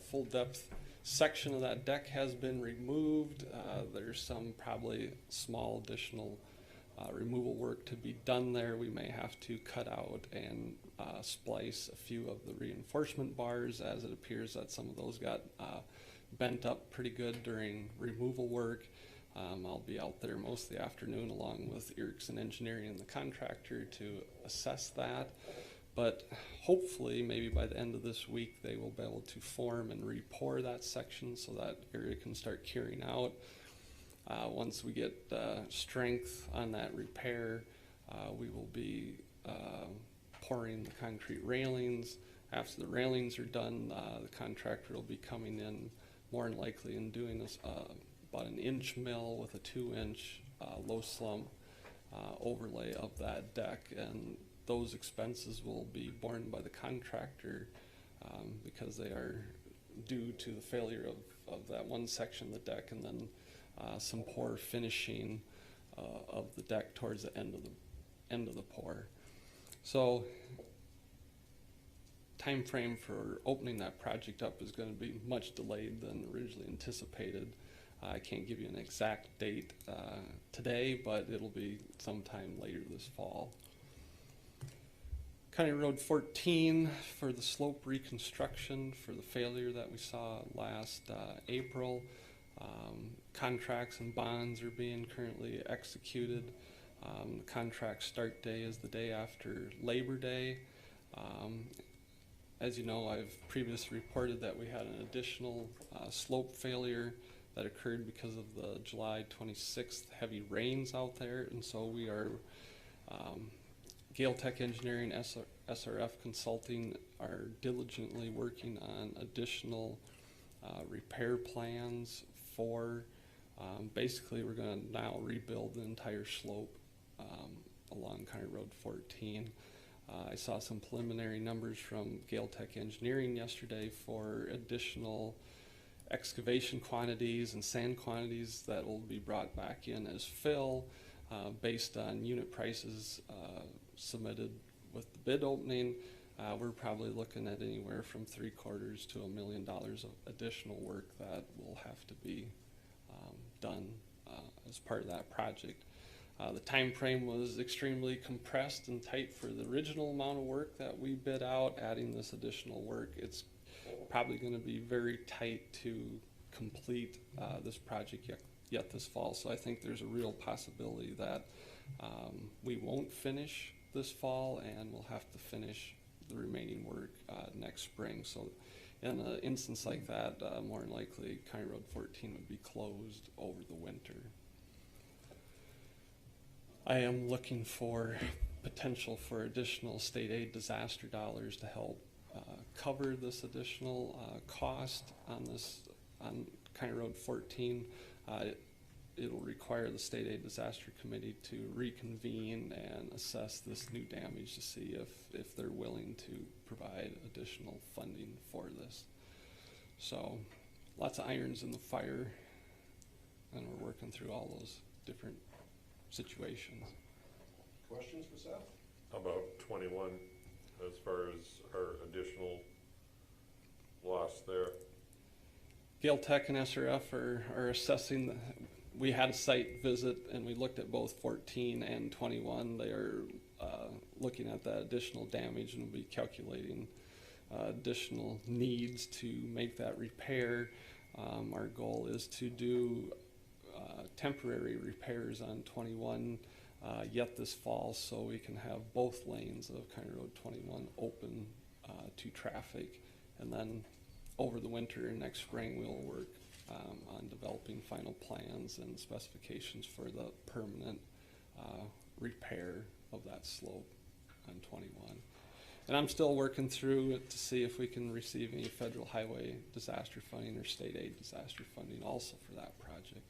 full depth section of that deck has been removed. There's some probably small additional removal work to be done there. We may have to cut out and splice a few of the reinforcement bars, as it appears that some of those got bent up pretty good during removal work. I'll be out there most of the afternoon along with Erickson Engineering and the contractor to assess that. But hopefully, maybe by the end of this week, they will be able to form and re-pour that section so that area can start curing out. Once we get strength on that repair, we will be pouring the concrete railings. After the railings are done, the contractor will be coming in more than likely and doing this about an inch mill with a 2-inch low slump overlay of that deck, and those expenses will be borne by the contractor because they are due to the failure of that one section of the deck, and then some poor finishing of the deck towards the end of the pour. So time frame for opening that project up is going to be much delayed than originally anticipated. I can't give you an exact date today, but it'll be sometime later this fall. County Road 14 for the slope reconstruction for the failure that we saw last April. Contracts and bonds are being currently executed. The contract start day is the day after Labor Day. As you know, I've previously reported that we had an additional slope failure that occurred because of the July 26th heavy rains out there, and so we are Gale Tech Engineering, SRF Consulting are diligently working on additional repair plans for, basically we're going to now rebuild the entire slope along County Road 14. I saw some preliminary numbers from Gale Tech Engineering yesterday for additional excavation quantities and sand quantities that will be brought back in as fill based on unit prices submitted with the bid opening. We're probably looking at anywhere from $750,000 to $1 million of additional work that will have to be done as part of that project. The time frame was extremely compressed and tight for the original amount of work that we bid out. Adding this additional work, it's probably going to be very tight to complete this project yet this fall. So I think there's a real possibility that we won't finish this fall, and we'll have to finish the remaining work next spring. So in an instance like that, more than likely County Road 14 would be closed over the winter. I am looking for potential for additional state aid disaster dollars to help cover this additional cost on County Road 14. It'll require the State Aid Disaster Committee to reconvene and assess this new damage to see if they're willing to provide additional funding for this. So lots of irons in the fire, and we're working through all those different situations. Questions for Seth? How about 21 as far as our additional loss there? Gale Tech and SRF are assessing. We had a site visit and we looked at both 14 and 21. They are looking at that additional damage and will be calculating additional needs to make that repair. Our goal is to do temporary repairs on 21 yet this fall, so we can have both lanes of County Road 21 open to traffic. And then over the winter and next spring, we'll work on developing final plans and specifications for the permanent repair of that slope on 21. And I'm still working through it to see if we can receive any federal highway disaster funding or state aid disaster funding also for that project.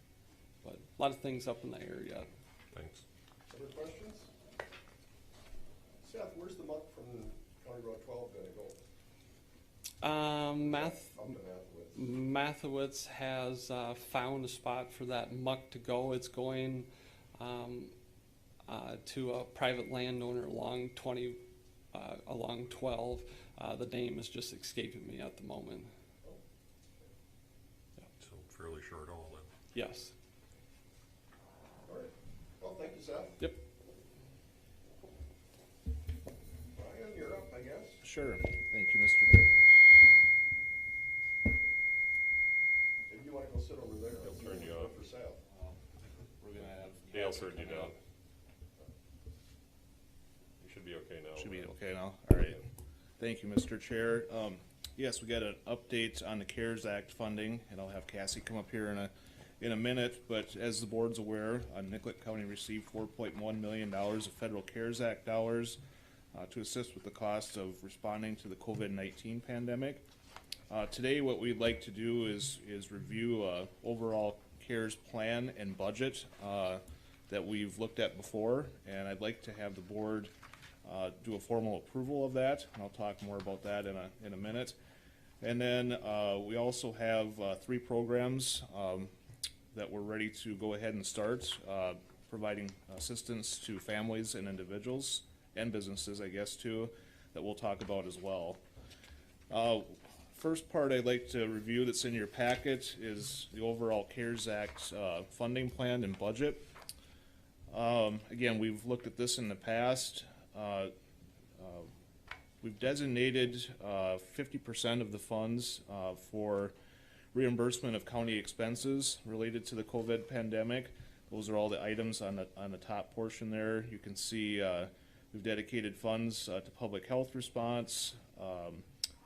But a lot of things up in the air yet. Thanks. Other questions? Seth, where's the muck from County Road 12 going to go? Mathewitz has found a spot for that muck to go. It's going to a private landowner along 12. The name is just escaping me at the moment. Yeah. So fairly short all then. Yes. All right. Well, thank you, Seth. Yep. Brian, you're up, I Sure. Thank you, Mr. If you wanna go sit over there, They'll it's turn you off. for sale. We're gonna have. Dale turned you down. You should be okay now. Should be okay now. All right. Thank you, Mr. Chair. Yes, we got an update on the CARES Act funding, and I'll have Cassie come up here in a minute. But as the board's aware, Nicollet County received $4.1 million of federal CARES Act dollars to assist with the cost of responding to the COVID-19 pandemic. Today, what we'd like to do is review overall CARES plan and budget that we've looked at before, and I'd like to have the board do a formal approval of that, and I'll talk more about that in a minute. And then we also have 3 programs that we're ready to go ahead and start, providing assistance to families and individuals and businesses, I guess, too, that we'll talk about as well. First part I'd like to review that's in your packet is the overall CARES Act funding plan and budget. Again, we've looked at this in the past. We've designated 50% of the funds for reimbursement of county expenses related to the COVID pandemic. Those are all the items on the top portion there. You can see we've dedicated funds to public health response,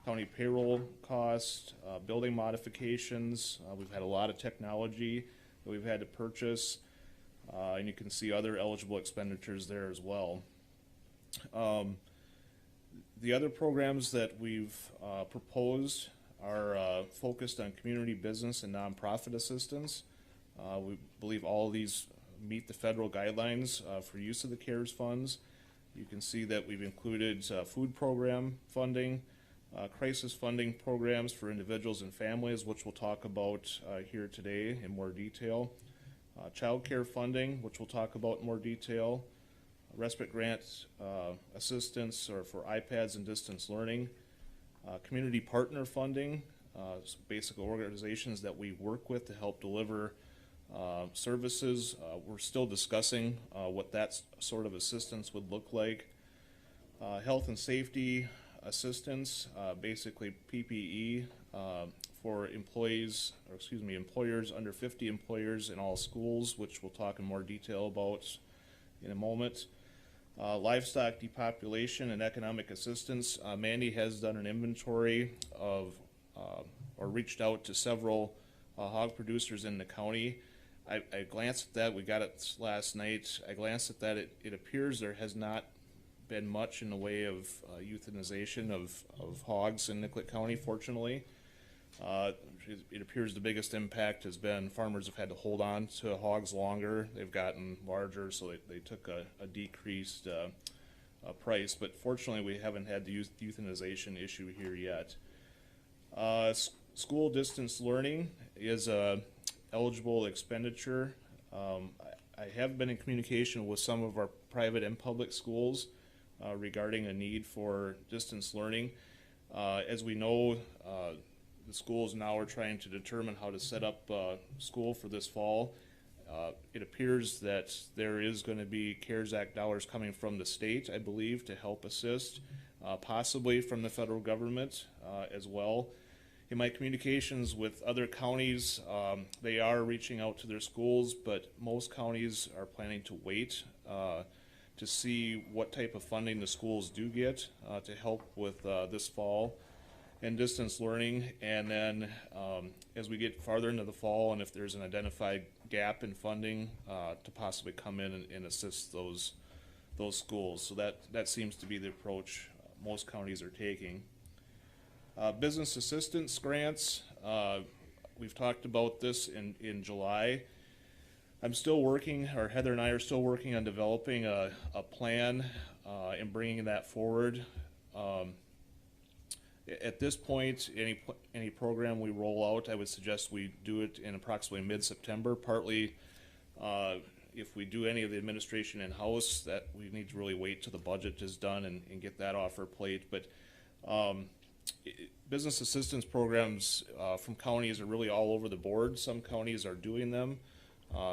county payroll costs, building modifications. We've had a lot of technology that we've had to purchase, and you can see other eligible expenditures there as well. The other programs that we've proposed are focused on community business and nonprofit assistance. We believe all of these meet the federal guidelines for use of the CARES funds. You can see that we've included food program funding, crisis funding programs for individuals and families, which we'll talk about here today in more detail, child care funding, which we'll talk about in more detail, respite grant assistance or for iPads and distance learning, community partner funding, basic organizations that we work with to help deliver services. We're still discussing what that sort of assistance would look like. Health and safety assistance, basically PPE for employers under 50 employers in all schools, which we'll talk in more detail about in a moment. Livestock depopulation and economic assistance. Mandy has done an inventory of, or reached out to several hog producers in the county. I glanced at that, we got it last night. I glanced at that, it appears there has not been much in the way of euthanization of hogs in Nicollet County, fortunately. It appears the biggest impact has been farmers have had to hold on to hogs longer. They've gotten larger, so they took a decreased price. But fortunately, we haven't had the euthanization issue here yet. School distance learning is a eligible expenditure. I have been in communication with some of our private and public schools regarding a need for distance learning. As we know, the schools now are trying to determine how to set up school for this fall. It appears that there is going to be CARES Act dollars coming from the state, I believe, to help assist, possibly from the federal government as well. In my communications with other counties, they are reaching out to their schools, but most counties are planning to wait to see what type of funding the schools do get to help with this fall and distance learning. And then as we get farther into the fall, and if there's an identified gap in funding, to possibly come in and assist those schools. So that seems to be the approach most counties are taking. Business assistance grants, we've talked about this in July. I'm still working, or Heather and I are still working on developing a plan and bringing that forward. At this point, any program we roll out, I would suggest we do it in approximately mid-September. Partly, if we do any of the administration in-house, that we need to really wait till the budget is done and get that off our plate. But business assistance programs from counties are really all over the board. Some counties are doing them.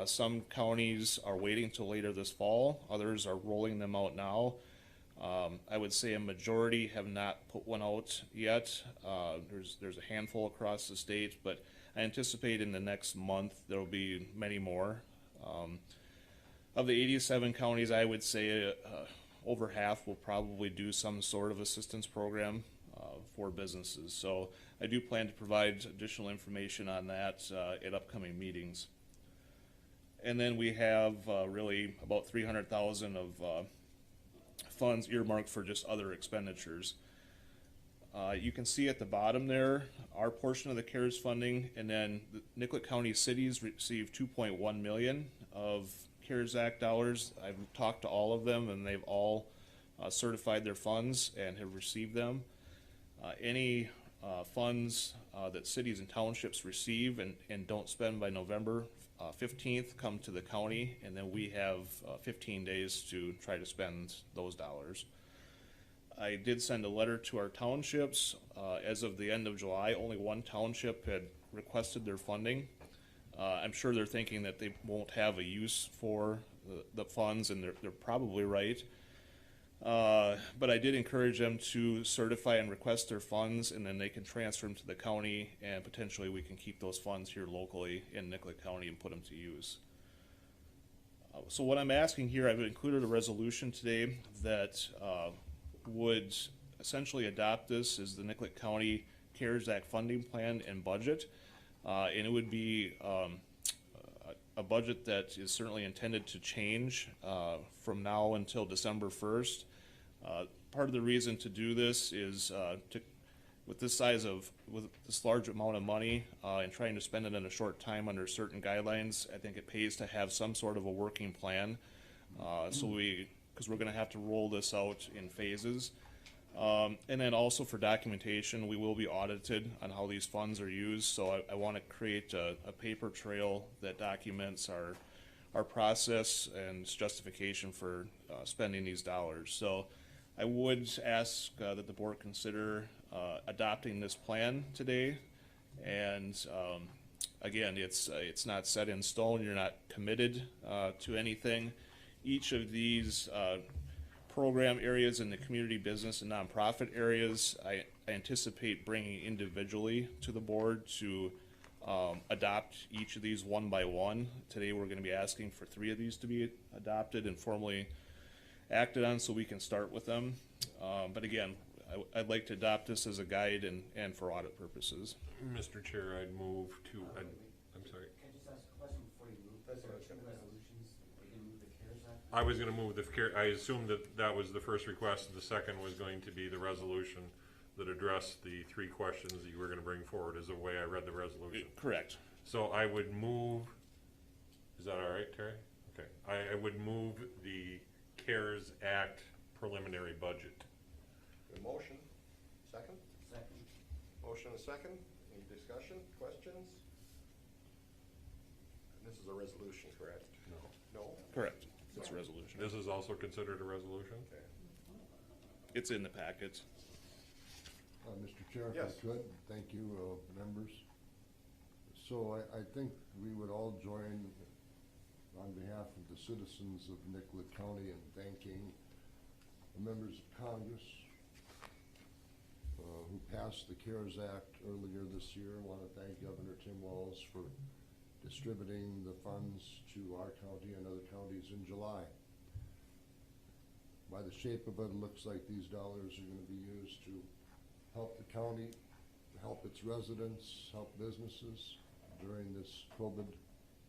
Some counties are waiting till later this fall. Others are rolling them out now. I would say a majority have not put one out yet. There's a handful across the state, but I anticipate in the next month there will be many more. Of the 87 counties, I would say over half will probably do some sort of assistance program for businesses. So I do plan to provide additional information on that at upcoming meetings. And then we have really about 300,000 of funds earmarked for just other expenditures. You can see at the bottom there our portion of the CARES funding, and then the Nicollet County cities received 2.1 million of CARES Act dollars. I've talked to all of them, and they've all certified their funds and have received them. Any funds that cities and townships receive and don't spend by November 15th come to the county, and then we have 15 days to try to spend those dollars. I did send a letter to our townships. As of the end of July, only one township had requested their funding. I'm sure they're thinking that they won't have a use for the funds, and they're probably right. But I did encourage them to certify and request their funds, and then they can transfer them to the county, and potentially we can keep those funds here locally in Nicollet County and put them to use. So what I'm asking here, I've included a resolution today that would essentially adopt this as the Nicollet County CARES Act funding plan and budget. And it would be a budget that is certainly intended to change from now until December 1st. Part of the reason to do this is with this large amount of money and trying to spend it in a short time under certain guidelines, I think it pays to have some sort of a working plan. Because we're going to have to roll this out in phases. And then also for documentation, we will be audited on how these funds are used. So I want to create a paper trail that documents our process and justification for spending these dollars. So I would ask that the board consider adopting this plan today. And again, it's not set in stone. You're not committed to anything. Each of these program areas in the community, business, and nonprofit areas, I anticipate bringing individually to the board to adopt each of these one by one. Today we're going to be asking for 3 of these to be adopted and formally acted on so we can start with them. But again, I'd like to adopt this as a guide and for audit purposes. Mr. Chair, I'd move to, I'm sorry. Can I just ask a question before you move? Is there 2 resolutions? Are you gonna move the CARES Act? I was going to move I assumed that was the first request. The second was going to be the resolution that addressed the 3 questions that you were going to bring forward, is the way I read the resolution. Correct. So I would move, is that all right, Terry? Okay. I would move the CARES Act preliminary budget. Good motion. Second? Second. Motion and a second. Any discussion, questions? And this is a resolution, correct? No. No? Correct. It's a resolution. This is also considered a resolution? Okay. It's in the packet. Mr. Chair, if Yes. I could, thank you, members. So I think we would all join on behalf of the citizens of Nicollet County in thanking the members of Congress who passed the CARES Act earlier this year. I want to thank Governor Tim Walz for distributing the funds to our county and other counties in July. By the shape of it, it looks like these dollars are going to be used to help the county, help its residents, help businesses during this COVID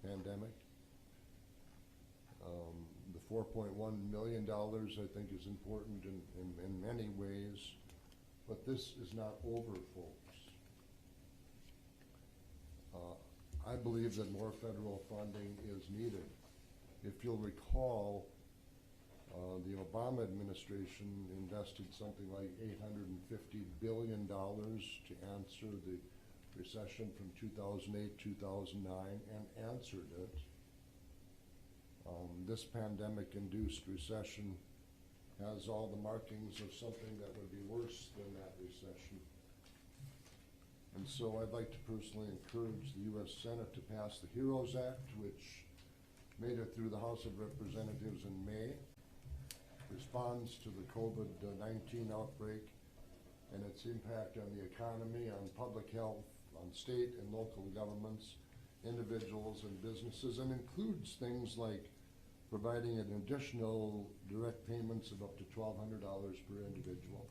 pandemic. The $4.1 million I think is important in many ways, but this is not over, folks. I believe that more federal funding is needed. If you'll recall, the Obama administration invested something like $850 billion to answer the recession from 2008, 2009, and answered it. This pandemic-induced recession has all the markings of something that would be worse than that recession. And so I'd like to personally encourage the U.S. Senate to pass the HEROES Act, which made it through the House of Representatives in May. responds to the COVID-19 outbreak and its impact on the economy, on public health, on state and local governments, individuals and businesses, and includes things like providing an additional direct payments of up to $1,200 per individual.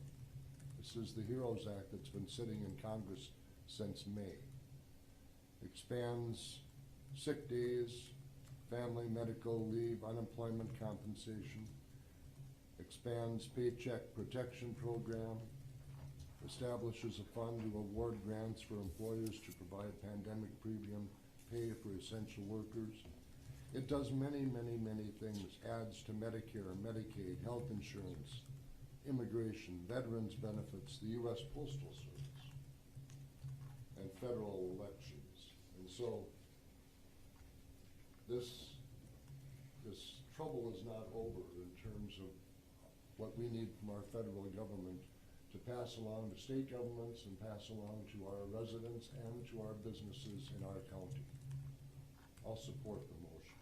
This is the HEROES Act that's been sitting in Congress since May. Expands sick days, family medical leave, unemployment compensation, expands paycheck protection program, establishes a fund to award grants for employers to provide pandemic premium pay for essential workers. It does many, many, many things, adds to Medicare, Medicaid, health insurance, immigration, veterans benefits, the U.S. Postal Service, and federal elections. And so this trouble is not over in terms of what we need from our federal government to pass along to state governments and pass along to our residents and to our businesses in our county. I'll support the motion.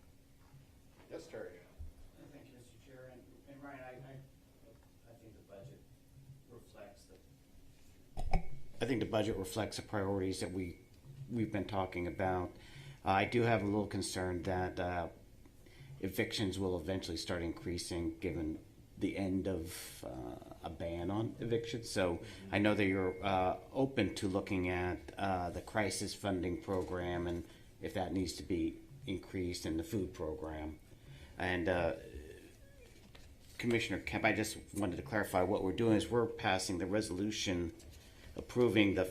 Yes, Terry? Thank you, Mr. Chair. And Ryan, I think the budget reflects the priorities that we've been talking about. I do have a little concern that evictions will eventually start increasing given the end of a ban on evictions. So I know that you're open to looking at the crisis funding program and if that needs to be increased in the food program. And Commissioner Kemp, I just wanted to clarify what we're doing is we're passing the resolution approving the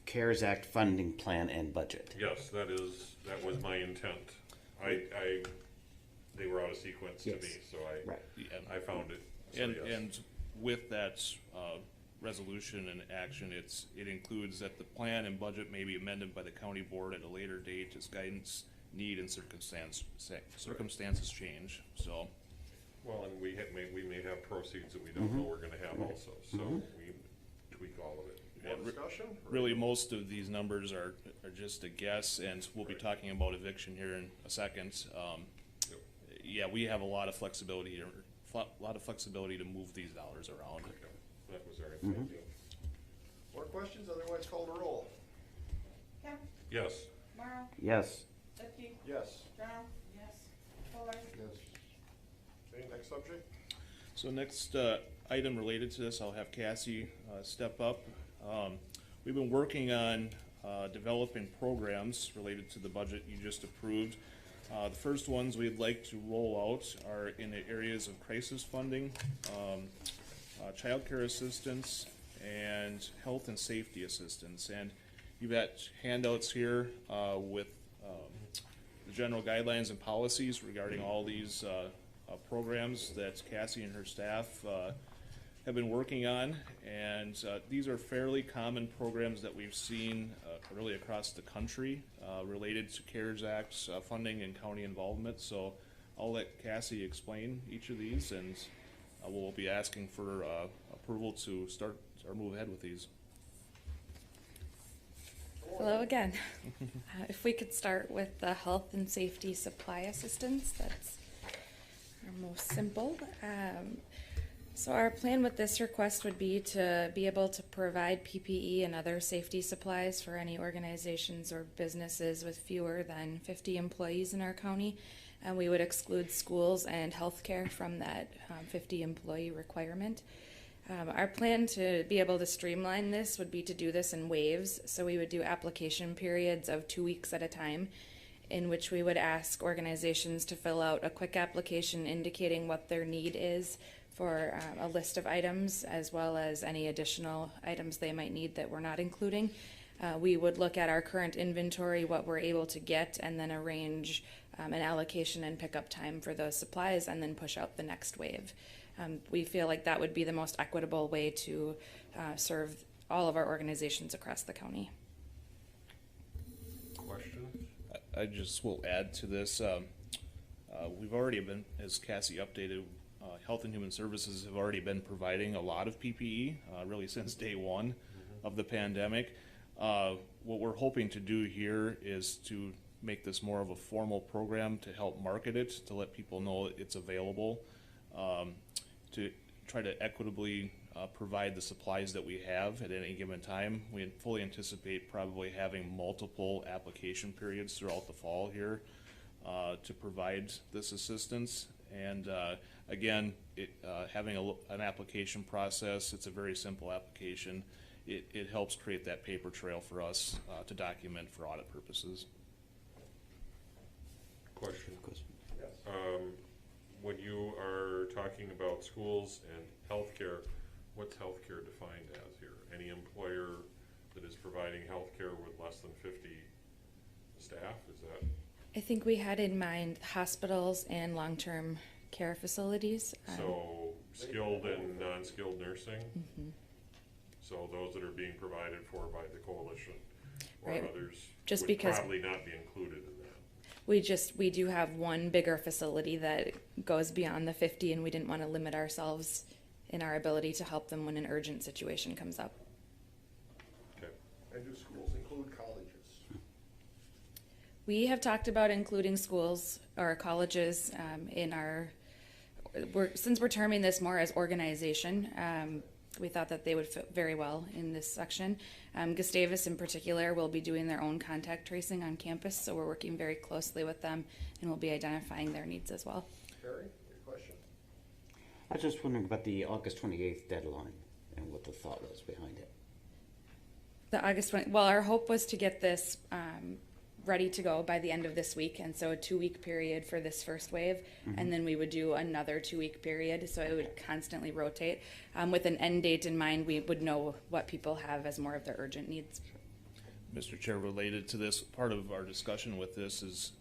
CARES Act funding plan and budget. Yes, that was my intent. They were out of sequence to me, so I found it. So And with that resolution and action, it includes that the plan and budget may be amended by the county board at a later date as guidance, need, and circumstances change. So, well, and we may have proceeds that we don't know we're gonna have also, so we tweak all of it. More discussion? really, most of these numbers are just a guess, and we'll be talking about eviction here in a second. Yeah, we have a lot of flexibility here. To move these dollars around. Okay. That was our intent. More questions? Otherwise, call the roll. Kemp? Yes. Morrow? Yes. Lipke? Yes. Brown? Yes. Kohler? Yes. Okay, next subject? So next item related to this, I'll have Cassie step up. We've been working on developing programs related to the budget you just approved. The first ones we'd like to roll out are in the areas of crisis funding, child care assistance, and health and safety assistance. And you've got handouts here with the general guidelines and policies regarding all these programs that Cassie and her staff have been working on. And these are fairly common programs that we've seen really across the country related to CARES Act funding and county involvement. So I'll let Cassie explain each of these, and we'll be asking for approval to start or move ahead with these. Hello again. If we could start with the health and safety supply assistance, that's our most simple. So our plan with this request would be to be able to provide PPE and other safety supplies for any organizations or businesses with fewer than 50 employees in our county. And we would exclude schools and healthcare from that 50 employee requirement. Our plan to be able to streamline this would be to do this in waves. So we would do application periods of 2 weeks at a time, in which we would ask organizations to fill out a quick application indicating what their need is for a list of items, as well as any additional items they might need that we're not including. We would look at our current inventory, what we're able to get, and then arrange an allocation and pickup time for those supplies, and then push out the next wave. We feel like that would be the most equitable way to serve all of our organizations across the county. Questions? I just will add to this. We've already been, as Cassie updated, Health and Human Services have already been providing a lot of PPE, really since day one of the pandemic. What we're hoping to do here is to make this more of a formal program to help market it, to let people know it's available. to try to equitably provide the supplies that we have at any given time. We fully anticipate probably having multiple application periods throughout the fall here to provide this assistance. And again, having an application process, it's a very simple application. It helps create that paper trail for us to document for audit purposes. Question. Yes. When you are talking about schools and healthcare, what's healthcare defined as here? Any employer that is providing healthcare with less than 50 staff, is that? I think we had in mind hospitals and long-term care facilities. So skilled and non-skilled nursing? Mhm. So those that are being provided for by the coalition or Right. others Just would because- probably not be included in that. We do have one bigger facility that goes beyond the 50, and we didn't want to limit ourselves in our ability to help them when an urgent situation comes up. Okay. And do schools include colleges? We have talked about including schools or colleges in our, since we're terming this more as organization, we thought that they would fit very well in this section. Gustavus in particular will be doing their own contact tracing on campus, so we're working very closely with them and we'll be identifying their needs as well. Barry, your question? I was just wondering about the August 28th deadline and what the thought was behind it. The August 20, well, our hope was to get this ready to go by the end of this week, and so a 2-week period for this first wave, and then we would do another 2-week period, so it would constantly rotate. With an end date in mind, we would know what people have as more of their urgent needs. Mr. Chair, related to this, part of our discussion with this is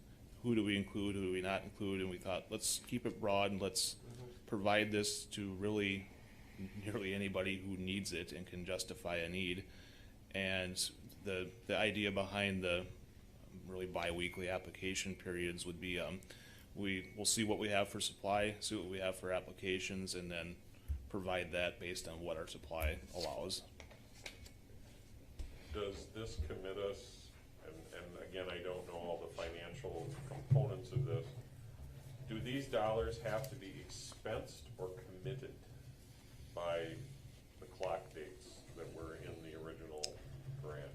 who do we include, who do we not include, and we thought, let's keep it broad and let's provide this to really nearly anybody who needs it and can justify a need. And the idea behind the really bi-weekly application periods would be we'll see what we have for supply, see what we have for applications, and then provide that based on what our supply allows. Does this commit us, and again, I don't know all the financial components of this, do these dollars have to be expensed or committed by the clock dates that were in the original grant?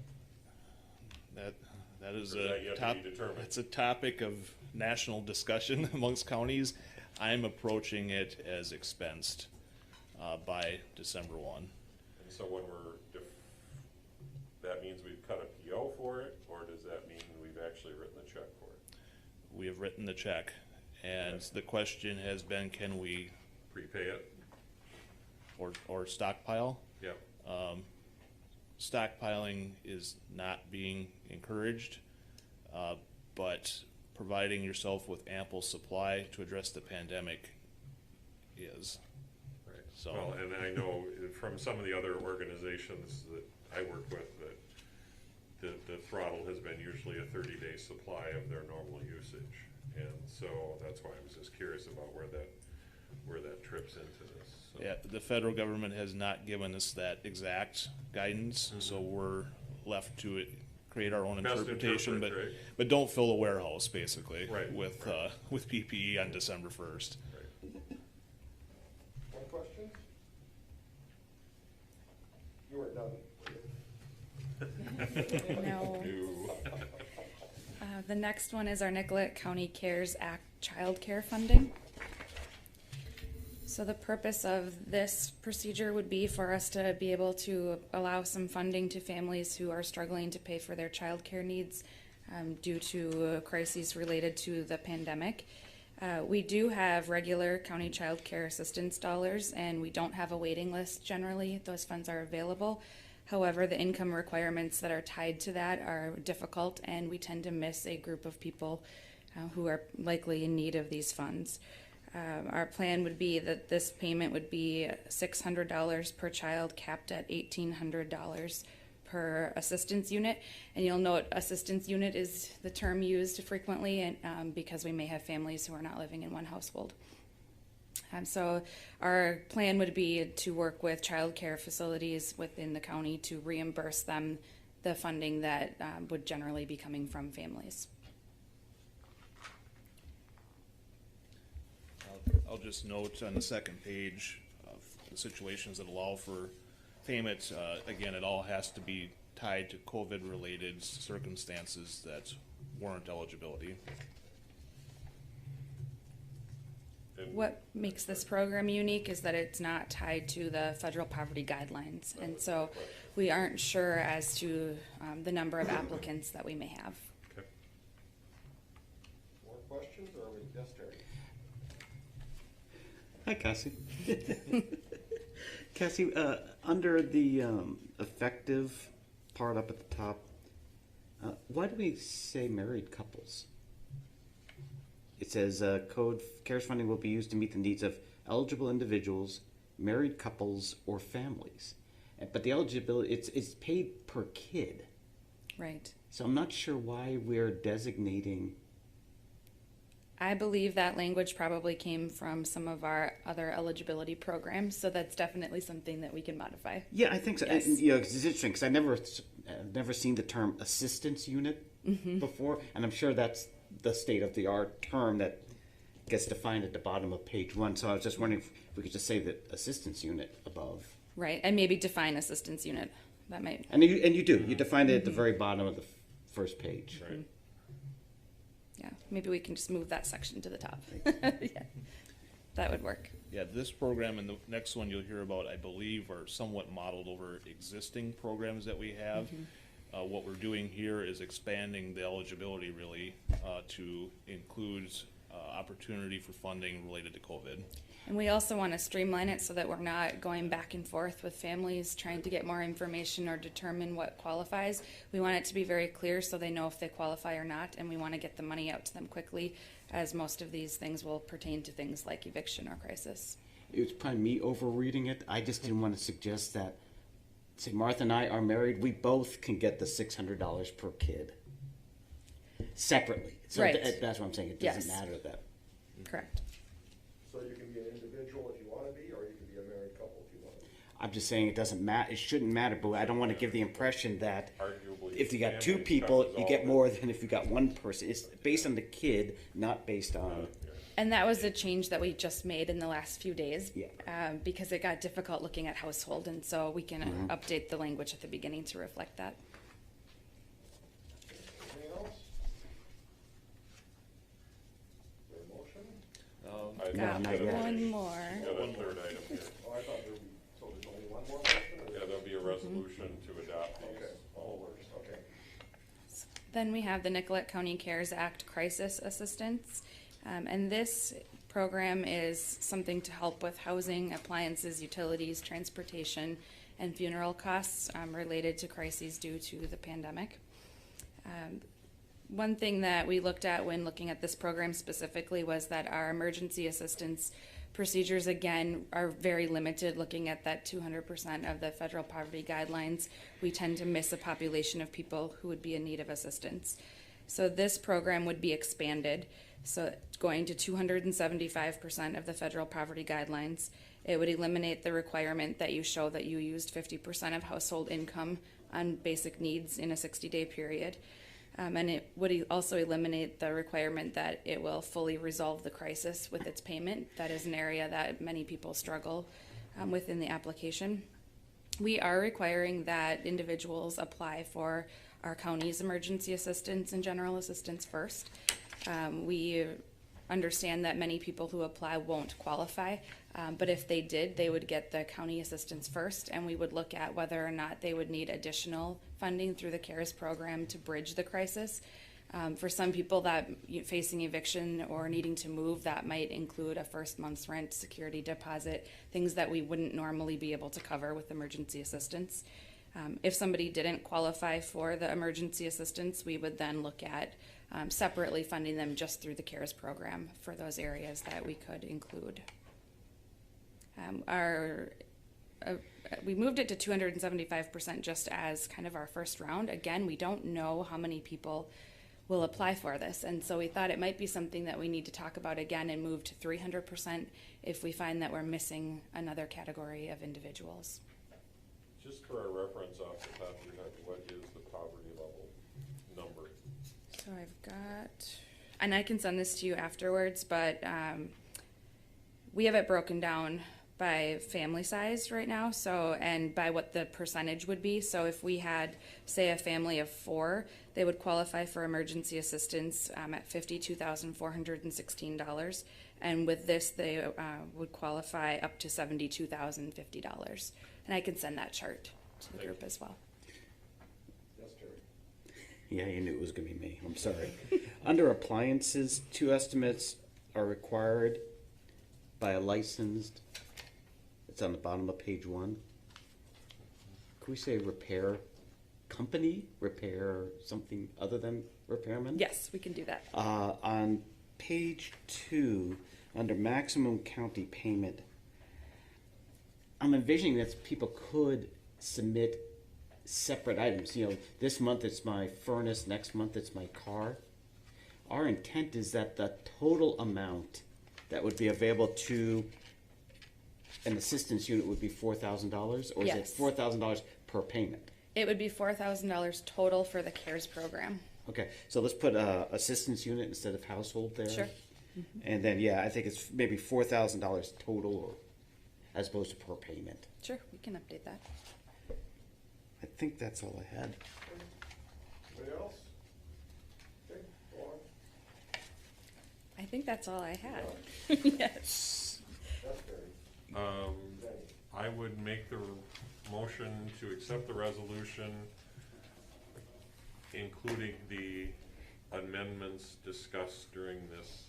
That is Or is that yet to be determined? it's a topic of national discussion amongst counties. I'm approaching it as expensed by December 1. And so when that means we've cut a PO for it, or does that mean we've actually written a check for it? We have written the check, and the question has been, can we Prepay it? or stockpile? Yep. Stockpiling is not being encouraged, but providing yourself with ample supply to address the pandemic is. Right. So- Well, and I know from some of the other organizations that I work with that the throttle has been usually a 30-day supply of their normal usage. And so that's why I was just curious about where that trips into this. So. Yeah, the federal government has not given us that exact guidance, so we're left to create our own Best interpretation, interpret, right? but don't fill a warehouse basically Right, with right. With PPE on December 1st. Right. More questions? You are done. No. The next one is our Nicollet County CARES Act child care funding. So the purpose of this procedure would be for us to be able to allow some funding to families who are struggling to pay for their child care needs due to crises related to the pandemic. We do have regular county child care assistance dollars, and we don't have a waiting list generally. Those funds are available. However, the income requirements that are tied to that are difficult, and we tend to miss a group of people who are likely in need of these funds. Our plan would be that this payment would be $600 per child, capped at $1,800 per assistance unit. And you'll note assistance unit is the term used frequently, and because we may have families who are not living in one household. So our plan would be to work with child care facilities within the county to reimburse them the funding that would generally be coming from families. I'll just note on the second page, situations that allow for payment, again, it all has to be tied to COVID-related circumstances that warrant eligibility. What makes this program unique is that it's not tied to the federal poverty guidelines, and so we aren't sure as to the number of applicants that we may have. Okay. More questions, or are we, yes, Terry? Hi, Cassie. Cassie, under the effective part up at the top, why do we say married couples? It says code CARES funding will be used to meet the needs of eligible individuals, married couples, or families. But the eligibility, it's paid per kid. Right. So I'm not sure why we're designating. I believe that language probably came from some of our other eligibility programs, so that's definitely something that we can modify. Yeah, I think so. Yes. And, it's interesting because I've never seen the term assistance unit before, and I'm sure that's the state-of-the-art term that gets defined at the bottom of page 1. So I was just wondering if we could just say the assistance unit above. Right, and maybe define assistance unit. That might. And you do. You define it at the very bottom of the first page. Right. Yeah, maybe we can just move that section to the top. Yeah, that would work. Yeah, this program and the next one you'll hear about, I believe, are somewhat modeled over existing programs that we have. What we're doing here is expanding the eligibility really to include opportunity for funding related to COVID. And we also want to streamline it so that we're not going back and forth with families trying to get more information or determine what qualifies. We want it to be very clear so they know if they qualify or not, and we want to get the money out to them quickly, as most of these things will pertain to things like eviction or crisis. It was probably me overreading it. I just didn't want to suggest that, say Martha and I are married, we both can get the $600 per kid separately. So Right. That's what I'm saying. It doesn't Yes. matter that. Correct. So you can be an individual if you want to be, or you can be a married couple if you want to be. I'm just saying it doesn't matter. It shouldn't matter, but I don't want to give the impression that Arguably, if you got two families people, covers you all get of more it. than if you got one person. It's based on the kid, not based on. And that was a change that we just made in the last few days. Yeah. Because it got difficult looking at household, and so we can update the language at the beginning to reflect that. Anything else? Is there a motion? I Got not yet. one more. got a third item here. Oh, I thought there would be, so there's only one more motion? or- Yeah, there'll be a resolution to adopt these. Okay, all works, okay. Then we have the Nicollet County CARES Act Crisis Assistance. And this program is something to help with housing, appliances, utilities, transportation, and funeral costs related to crises due to the pandemic. One thing that we looked at when looking at this program specifically was that our emergency assistance procedures, again, are very limited. Looking at that 200% of the federal poverty guidelines, we tend to miss a population of people who would be in need of assistance. So this program would be expanded, so going to 275% of the federal poverty guidelines. It would eliminate the requirement that you show that you used 50% of household income on basic needs in a 60-day period. And it would also eliminate the requirement that it will fully resolve the crisis with its payment. That is an area that many people struggle within the application. We are requiring that individuals apply for our county's emergency assistance and general assistance first. We understand that many people who apply won't qualify, but if they did, they would get the county assistance first, and we would look at whether or not they would need additional funding through the CARES program to bridge the crisis. For some people that facing eviction or needing to move, that might include a first month's rent, security deposit, things that we wouldn't normally be able to cover with emergency assistance. If somebody didn't qualify for the emergency assistance, we would then look at separately funding them just through the CARES program for those areas that we could include. We moved it to 275% just as kind of our first round. Again, we don't know how many people will apply for this, and so we thought it might be something that we need to talk about again and move to 300% if we find that we're missing another category of individuals. Just for our reference off the top of your head, what is the poverty level number? So I've got, and I can send this to you afterwards, but we have it broken down by family size right now, so, and by what the percentage would be. So if we had, say, a family of 4, they would qualify for emergency assistance at $52,416. And with this, they would qualify up to $72,050. And I can send that chart to the group as well. Yes, Terry. Yeah, you knew it was gonna be me. I'm sorry. Under appliances, 2 estimates are required by a licensed, it's on the bottom of page 1. Could we say repair company, repair something other than repairman? Yes, we can do that. On page 2, under maximum county payment, I'm envisioning that people could submit separate items. You know, this month it's my furnace, next month it's my car. Our intent is that the total amount that would be available to an assistance unit would be $4,000, or is it Yes. $4,000 per payment? It would be $4,000 total for the CARES program. Okay, so let's put assistance unit instead of household there. Sure. And then, yeah, I think it's maybe $4,000 total, or as opposed to per payment. Sure, we can update that. I think that's all I had. Anybody else? Okay, go on. I think that's all I had. Yes. That's Terry. Denny. I would make the motion to accept the resolution, including the amendments discussed during this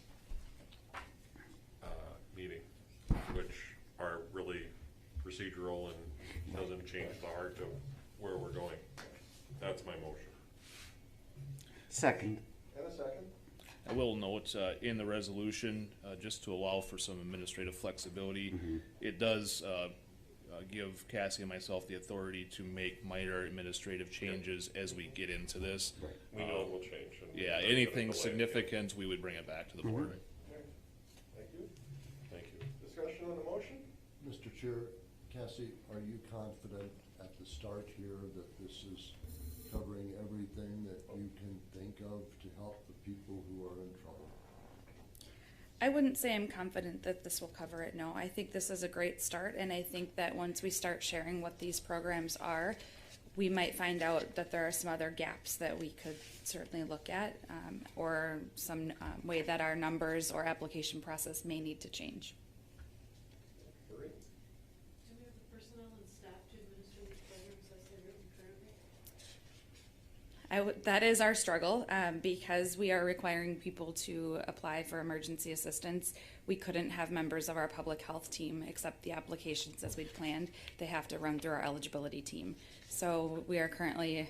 meeting, which are really procedural and doesn't change the heart of where we're going. That's my motion. Second. And a second? I will note, in the resolution, just to allow for some administrative flexibility, it does give Cassie and myself the authority to make minor administrative changes as we get into this. Right. We know it will change. And Yeah, we're not gonna anything delay it. significant, we would bring it back to the board. Okay. Thank you. Thank you. Discussion on the motion? Mr. Chair, Cassie, are you confident at the start here that this is covering everything that you can think of to help the people who are in trouble? I wouldn't say I'm confident that this will cover it, no. I think this is a great start, and I think that once we start sharing what these programs are, we might find out that there are some other gaps that we could certainly look at, or some way that our numbers or application process may need to change. Terry? Do we have the personnel and staff to administer these programs as they're written currently? That is our struggle, because we are requiring people to apply for emergency assistance. We couldn't have members of our public health team accept the applications as we'd planned. They have to run through our eligibility team. So we are currently,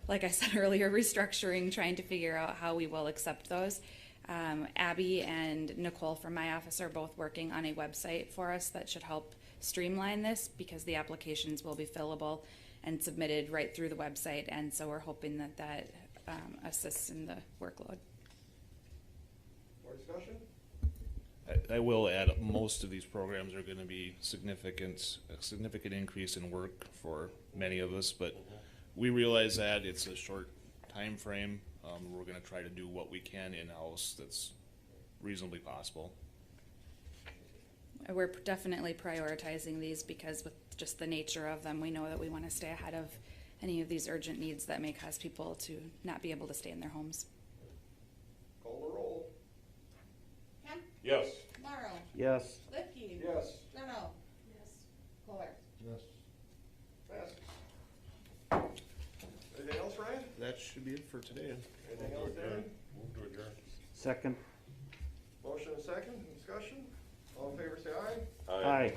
like I said earlier, restructuring, trying to figure out how we will accept those. Abby and Nicole from my office are both working on a website for us that should help streamline this, because the applications will be fillable and submitted right through the website, and so we're hoping that that assists in the workload. More discussion? I will add, most of these programs are gonna be a significant increase in work for many of us, but we realize that it's a short time frame. We're gonna try to do what we can in-house that's reasonably possible. We're definitely prioritizing these because with just the nature of them, we know that we want to stay ahead of any of these urgent needs that may cause people to not be able to stay in their homes. Call the roll. Kemp, Yes. Morrow, Yes. Lippy, Yes. Steno, Yes. Kohler. Yes. Passes. Anything else, Ryan? That should be it for today. Anything else, Darren? Move to adjourn. Second. Motion and second, discussion? All in favor, say aye. Aye.